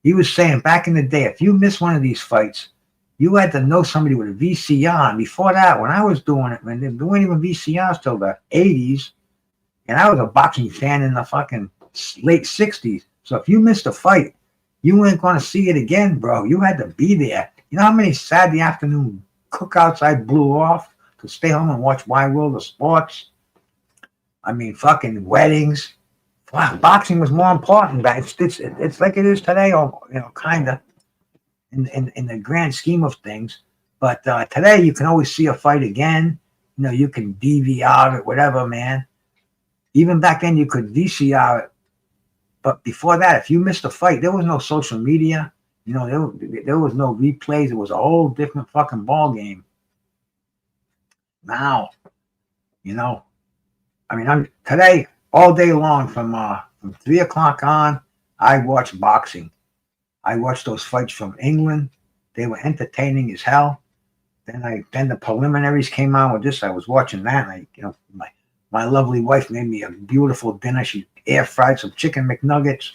He was saying back in the day, if you miss one of these fights, you had to know somebody with a VCR. And before that, when I was doing it, man, there weren't even VCRs till the 80s. And I was a boxing fan in the fucking late 60s. So if you missed a fight, you weren't going to see it again, bro. You had to be there. You know how many Saturday afternoon cookouts I blew off to stay home and watch Wide World of Sports? I mean, fucking weddings. Wow, boxing was more important back. It's like it is today, or kind of in the grand scheme of things. But today you can always see a fight again. You can DVR it, whatever, man. Even back then you could VCR it. But before that, if you missed a fight, there was no social media. There was no replays. It was a whole different fucking ball game. Now, I'm today all day long from 3 o'clock on. I watch boxing. I watched those fights from England. They were entertaining as hell. Then the preliminaries came on with this. I was watching that. And my lovely wife made me a beautiful dinner. She air fried some chicken McNuggets,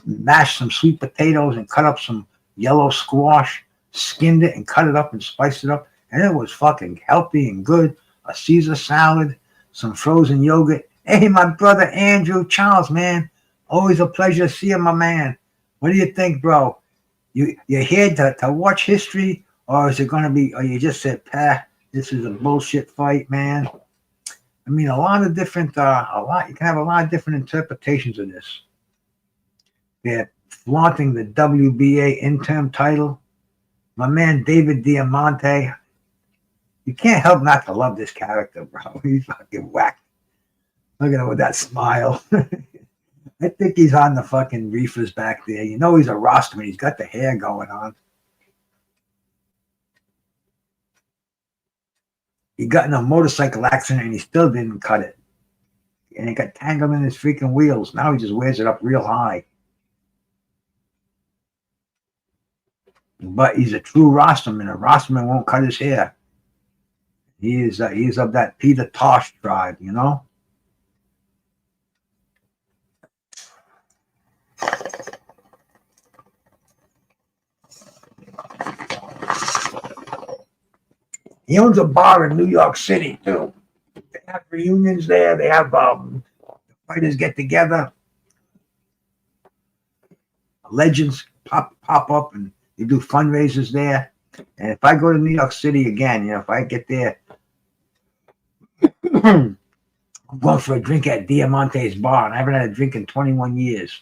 mashed some sweet potatoes, and cut up some yellow squash. Skinned it and cut it up and spiced it up. And it was fucking healthy and good. A Caesar salad, some frozen yogurt. Hey, my brother Andrew Charles, man. Always a pleasure to see you, my man. What do you think, bro? You're here to watch history, or is it gonna be? Or you just said, "Pah, this is a bullshit fight, man." I mean, a lot of different, a lot. You can have a lot of different interpretations of this. They're flaunting the WBA interim title. My man David Diamante. You can't help not to love this character, bro. He's fucking whack. Look at him with that smile. I think he's on the fucking reefers back there. You know he's a rosterman. He's got the hair going on. He got in a motorcycle accident and he still didn't cut it. And it got tangled in his freaking wheels. Now he just wears it up real high. But he's a true rosterman. A rosterman won't cut his hair. He is of that Peter Tosh tribe, you know? He owns a bar in New York City, too. They have reunions there. They have fighters get together. Legends pop up and they do fundraisers there. And if I go to New York City again, if I get there, I'm going for a drink at Diamante's bar, and I haven't had a drink in 21 years.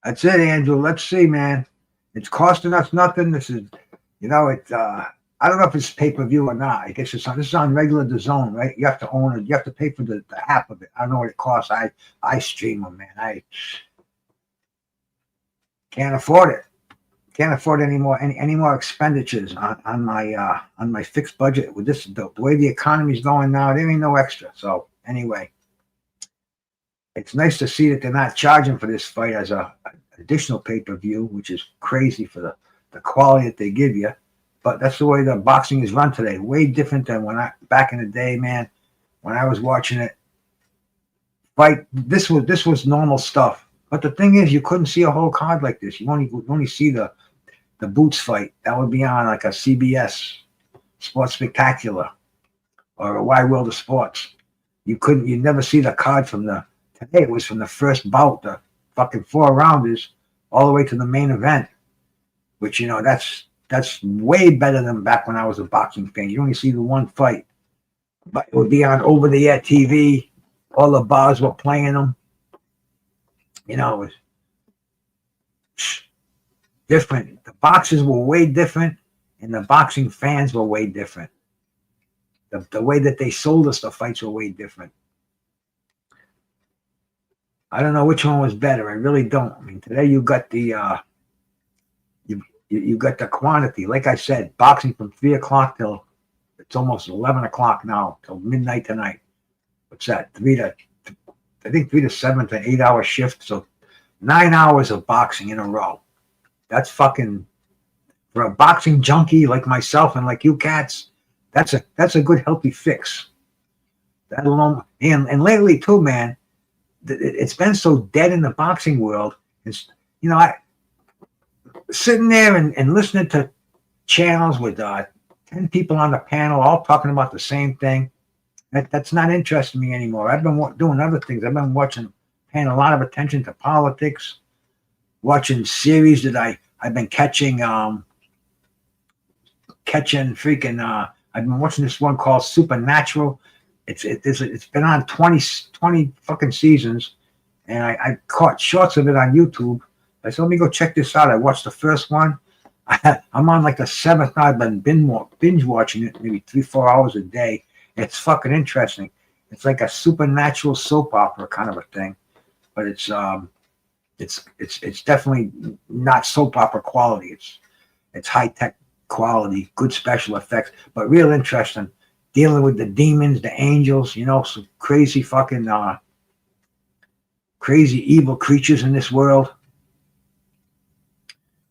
That's it, Andrew. Let's see, man. It's costing us nothing. This is, it's. I don't know if it's pay-per-view or not. I guess this is on regular DAZN, right? You have to own it. You have to pay for the app of it. I don't know what it costs. I stream them, man. I can't afford it. Can't afford any more expenditures on my fixed budget. With this, the way the economy's going now, there ain't no extra. So anyway, it's nice to see that they're not charging for this fight as a additional pay-per-view, which is crazy for the quality that they give you. But that's the way the boxing is run today. Way different than back in the day, man. When I was watching it fight, this was normal stuff. But the thing is, you couldn't see a whole card like this. You only see the Boots fight. That would be on like a CBS Sports Spectacular or a Wide World of Sports. You'd never see the card today it was from the first bout, the fucking 4 rounders, all the way to the main event. Which, that's way better than back when I was a boxing fan. You only see the one fight. But it would be on over-the-air TV. All the bars were playing them. It was different. The boxers were way different, and the boxing fans were way different. The way that they sold us the fights were way different. I don't know which one was better. I really don't. I mean, today you got the you got the quantity. Like I said, boxing from 3 o'clock till it's almost 11 o'clock now, till midnight tonight. What's that? I think 3 to 7 to 8 hour shift. So 9 hours of boxing in a row. That's fucking, for a boxing junkie like myself and like you cats, that's a good healthy fix. That alone, and lately too, man, it's been so dead in the boxing world. It's, I sitting there and listening to channels with 10 people on the panel all talking about the same thing. That's not interesting me anymore. I've been doing other things. I've been paying a lot of attention to politics, watching series that I've been catching freaking. I've been watching this one called Supernatural. It's been on 20 fucking seasons, and I caught shorts of it on YouTube. I said, let me go check this out. I watched the first one. I'm on like the 7th now. I've been binge watching it maybe 3-4 hours a day. It's fucking interesting. It's like a supernatural soap opera kind of a thing, but it's definitely not soap opera quality. It's high tech quality, good special effects, but real interesting. Dealing with the demons, the angels, some crazy fucking crazy evil creatures in this world.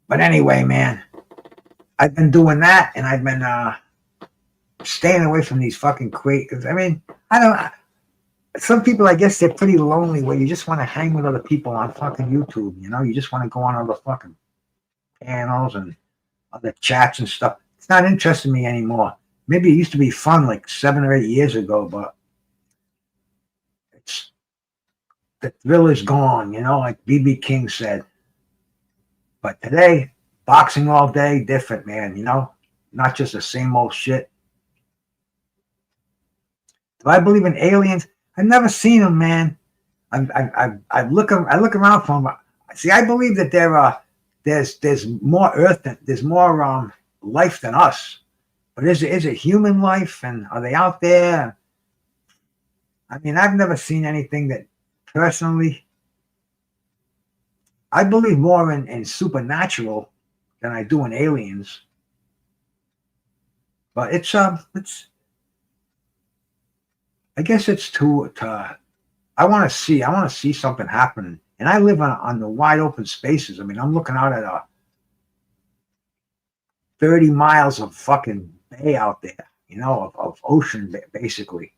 But anyway, man, I've been doing that, and I've been staying away from these fucking crazy. I mean, some people, I guess, they're pretty lonely where you just want to hang with other people on fucking YouTube. You know, you just want to go on other fucking panels and other chats and stuff. It's not interesting me anymore. Maybe it used to be fun like 7 or 8 years ago, but it's the thrill is gone. You know, like BB King said. But today, boxing all day, different, man. You know, not just the same old shit. Do I believe in aliens? I've never seen them, man. I look around for them. See, I believe that there's more Earth than there's more life than us. But is it human life, and are they out there? I mean, I've never seen anything that personally. I believe more in supernatural than I do in aliens. But it's I guess it's to I want to see something happening. And I live on the wide open spaces. I mean, I'm looking out at 30 miles of fucking bay out there, you know, of ocean basically.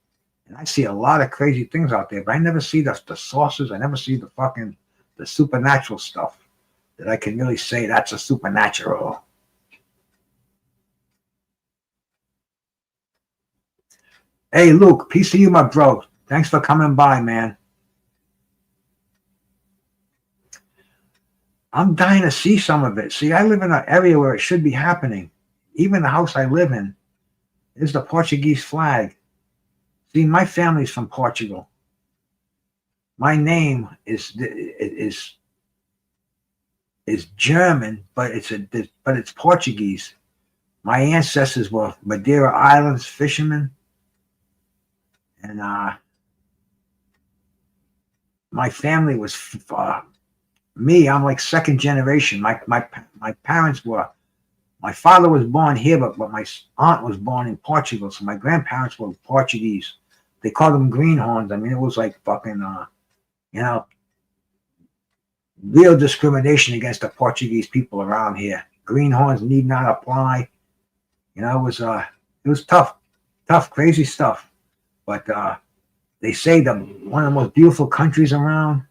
And I see a lot of crazy things out there, but I never see the sources. I never see the supernatural stuff that I can really say that's a supernatural. Hey, Luke, peace to you, my bro. Thanks for coming by, man. I'm dying to see some of it. See, I live in an area where it should be happening. Even the house I live in is the Portuguese flag. See, my family's from Portugal. My name is German, but it's Portuguese. My ancestors were Madeira Islands fishermen, and my family was me. I'm like second generation. My parents were. My father was born here, but my aunt was born in Portugal. So my grandparents were Portuguese. They called them greenhorns. I mean, it was like fucking, you know, real discrimination against the Portuguese people around here. Greenhorns need not apply. You know, it was tough, crazy stuff. But they say one of the most beautiful countries around.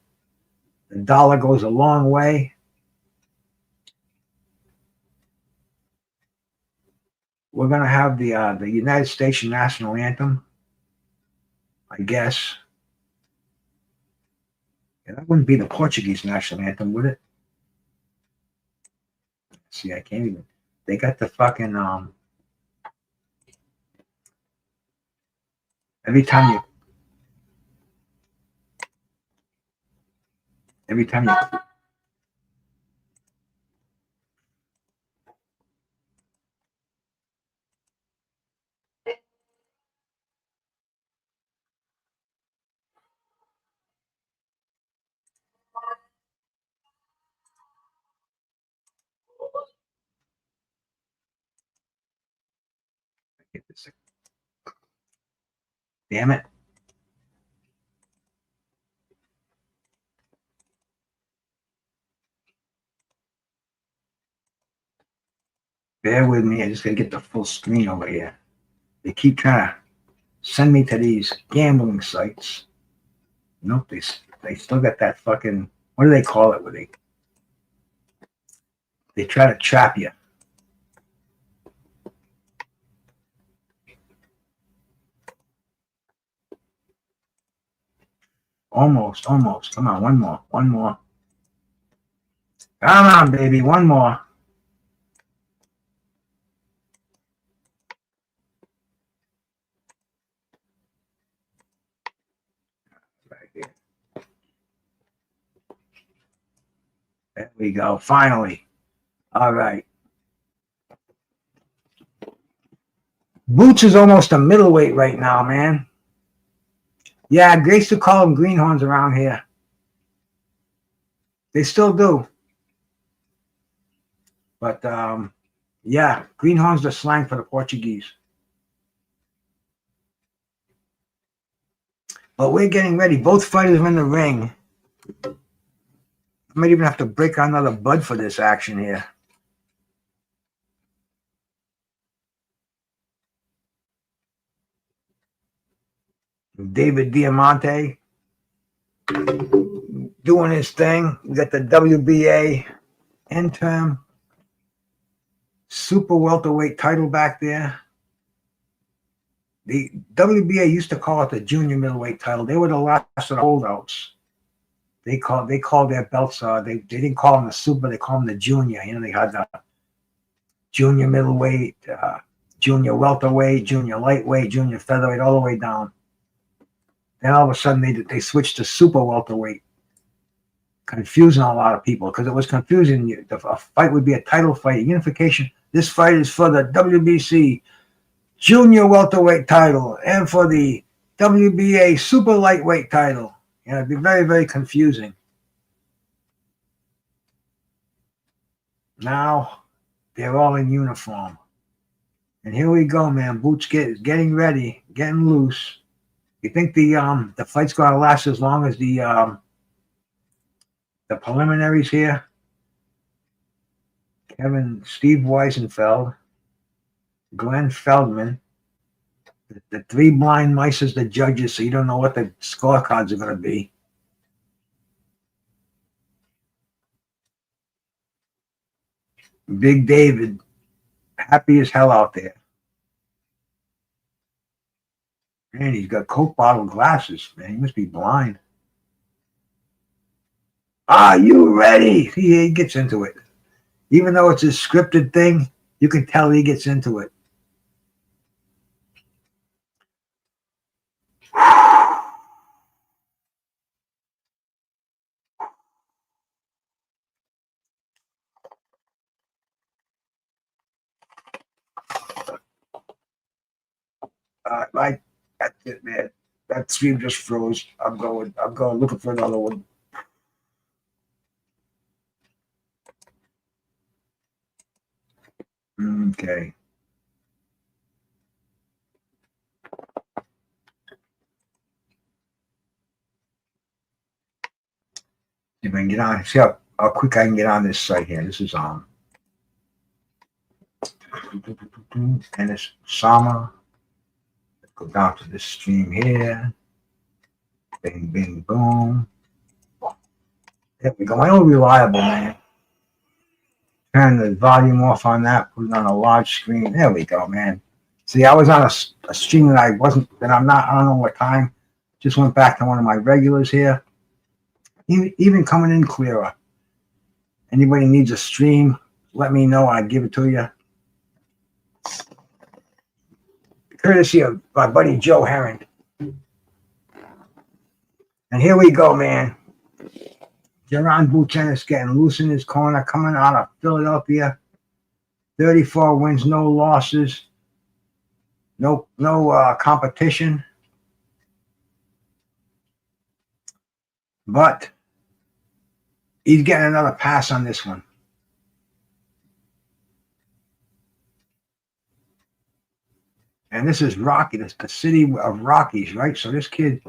The dollar goes a long way. We're gonna have the United States national anthem, I guess. Yeah, that wouldn't be the Portuguese national anthem, would it? See, I can't even. They got the fucking every time you get this. Damn it. Bear with me. I just gotta get the full screen over here. They keep trying to send me to these gambling sites. Nope, they still got that fucking, what do they call it? Where they try to trap you. Almost. Come on, one more. Come on, baby, one more. Right here. There we go. Finally. All right. Boots is almost a middleweight right now, man. Yeah, they used to call them greenhorns around here. They still do. But yeah, greenhorns are slang for the Portuguese. But we're getting ready. Both fighters are in the ring. I might even have to break another bud for this action here. David Diamante doing his thing. We got the WBA interim super welterweight title back there. The WBA used to call it the junior middleweight title. They were the last of the holdouts. They called their belts. They didn't call them the super. They called them the junior. You know, they had the junior middleweight, junior welterweight, junior lightweight, junior featherweight, all the way down. Then all of a sudden they switched to super welterweight, confusing a lot of people because it was confusing. A fight would be a title fight, a unification. This fight is for the WBC junior welterweight title and for the WBA super lightweight title. You know, it'd be very, very confusing. Now they're all in uniform. And here we go, man. Boots getting ready, getting loose. You think the fight's gonna last as long as the preliminaries here? Steve Weisenfeld, Glenn Feldman, the three blind mice as the judges, so you don't know what the scorecards are going to be. Big David, happy as hell out there. Man, he's got Coke bottle glasses, man. He must be blind. Are you ready? He gets into it. Even though it's a scripted thing, you can tell he gets into it. That's it, man. That stream just froze. I'm going looking for another one. Okay. See if I can get on. See how quick I can get on this site here. This is Ennis Sama. Let's go down to this stream here. Bing, bing, boom. There we go. My own reliable, man. Turn the volume off on that. Put it on a large screen. There we go, man. See, I was on a stream that I don't know what time. Just went back to one of my regulars here. Even coming in clearer. Anybody needs a stream, let me know. I'd give it to you. Courtesy of my buddy Joe Heron. And here we go, man. Jaron Boots Ennis getting loose in his corner, coming out of Philadelphia. 34 wins, no losses. No competition. But he's getting another pass on this one. And this is Rocky. This is the city of Rockies, right? So this kid,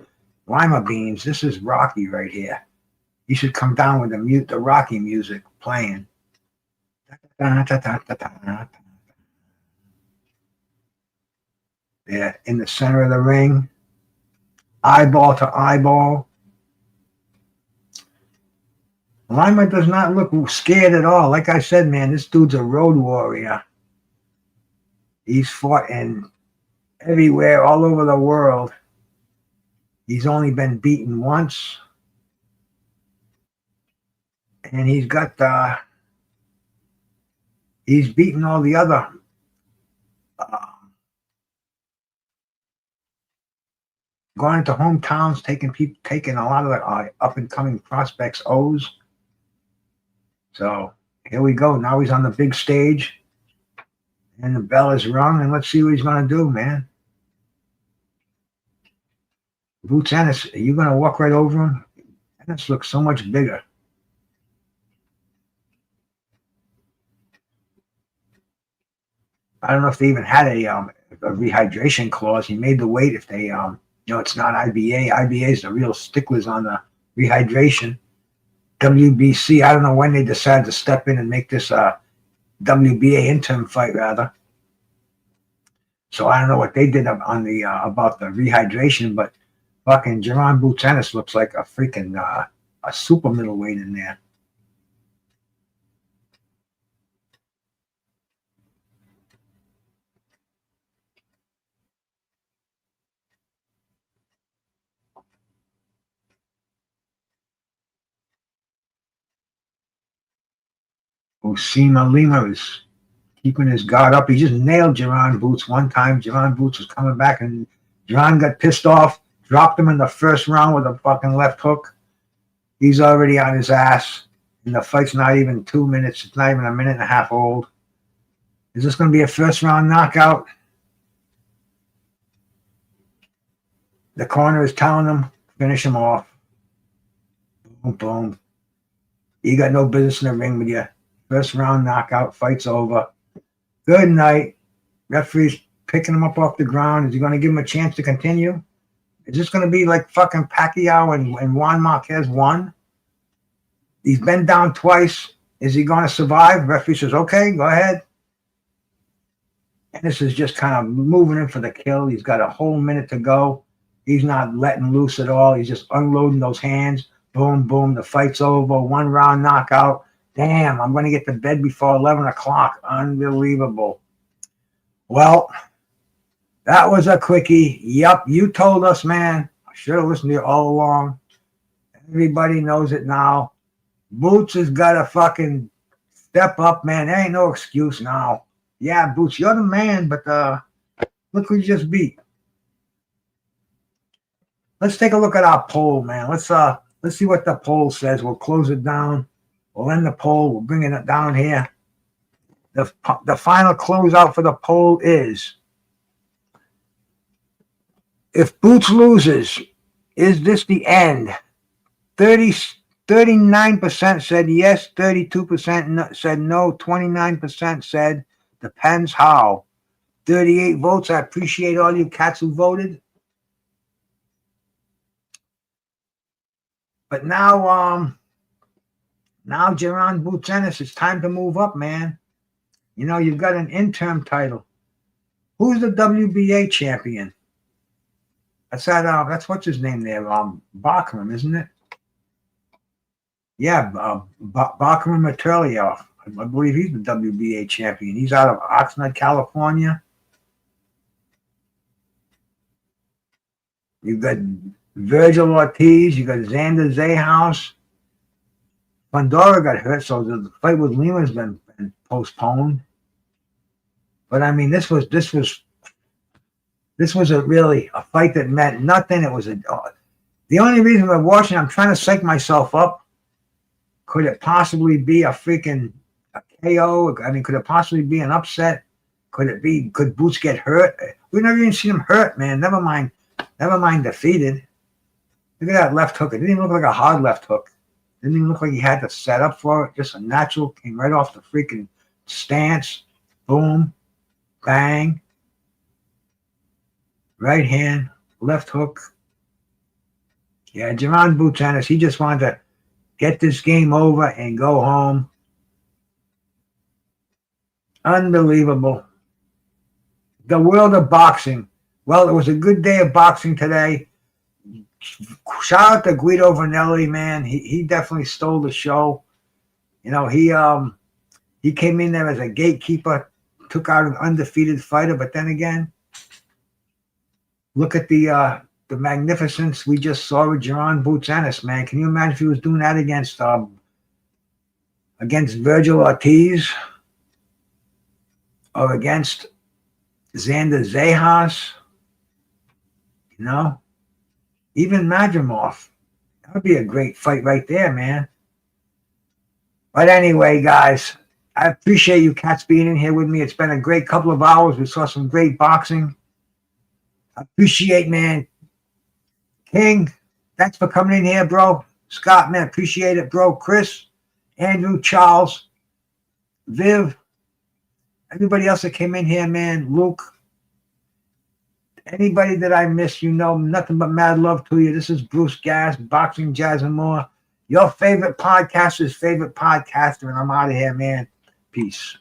Lima Beans, this is Rocky right here. He should come down with the Rocky music playing. They're in the center of the ring. Eyeball to eyeball. Lima does not look scared at all. Like I said, man, this dude's a road warrior. He's fought in everywhere, all over the world. He's only been beaten once. And he's beaten all the other going into hometowns, taking a lot of the up and coming prospects O's. So here we go. Now he's on the big stage, and the bell is rung, and let's see what he's gonna do, man. Boots Ennis, are you gonna walk right over him? Ennis looks so much bigger. I don't know if they even had a rehydration clause. He made the weight if they it's not IBA. IBA is the real sticklers on the rehydration. WBC, I don't know when they decided to step in and make this WBA interim fight, rather. So I don't know what they did on the about the rehydration, but Fucking Jaron Boots Ennis looks like a freaking a super middleweight in there. Uisma Lima is keeping his guard up. He just nailed Jaron Boots one time. Jaron Boots was coming back, and Jaron got pissed off, dropped him in the first round with a fucking left hook. He's already on his ass, and the fight's not even 2 minutes. It's not even a minute and a half old. Is this going to be a first-round knockout? The corner is telling him, finish him off. Boom, boom. You got no business in the ring with you. First round knockout, fight's over. Good night. Referee's picking him up off the ground. Is he going to give him a chance to continue? Is this going to be like fucking Pacquiao and Juan Marquez won? He's been down twice. Is he going to survive? Referee says, okay, go ahead. Ennis is just kind of moving in for the kill. He's got a whole minute to go. He's not letting loose at all. He's just unloading those hands. Boom, boom. The fight's over. 1 round knockout. Damn, I'm going to get to bed before 11 o'clock. Unbelievable. Well, that was a quickie. Yup, you told us, man. I should have listened to you all along. Everybody knows it now. Boots has got to fucking step up, man. There ain't no excuse now. Yeah, Boots, you're the man, but look who you just beat. Let's take a look at our poll, man. Let's see what the poll says. We'll close it down. We'll end the poll. We'll bring it down here. The final closeout for the poll is, if Boots loses, is this the end? 39% said yes, 32% said no, 29% said depends how. 38 votes. I appreciate all you cats who voted. But now Jaron Boots Ennis, it's time to move up, man. You know, you've got an interim title. Who's the WBA champion? That's what's his name there, Bachman, isn't it? Yeah, Bachman Materlioff. I believe he's the WBA champion. He's out of Oxnard, California. You've got Virgil Ortiz. You got Xander Zayhouse. Pandora got hurt, so the fight with Lima has been postponed. But I mean, this was a fight that meant nothing. It was the only reason we're watching. I'm trying to psych myself up. Could it possibly be a KO? I mean, could it possibly be an upset? Could Boots get hurt? We've never even seen him hurt, man. Never mind defeated. Look at that left hook. It didn't even look like a hard left hook. It didn't even look like he had to set up for it. Just a natural, came right off the freaking stance. Boom. Bang. Right hand. Left hook. Yeah, Jaron Boots Ennis, he just wanted to get this game over and go home. Unbelievable. The world of boxing. Well, it was a good day of boxing today. Shout out to Guido Vanelli, man. He definitely stole the show. You know, he came in there as a gatekeeper, took out an undefeated fighter, but then again, look at the magnificence we just saw with Jaron Boots Ennis, man. Can you imagine if he was doing that against Virgil Ortiz or against Xander Zayhouse? You know, even Madrimov. That would be a great fight right there, man. But anyway, guys, I appreciate you cats being in here with me. It's been a great couple of hours. We saw some great boxing. I appreciate, man. King, thanks for coming in here, bro. Scott, man, appreciate it, bro. Chris, Andrew, Charles, Viv, everybody else that came in here, man. Luke, anybody that I missed, you know, nothing but mad love to you. This is Bruce Gas, Boxing, Jazz, and More. Your favorite podcaster's favorite podcaster, and I'm out of here, man. Peace.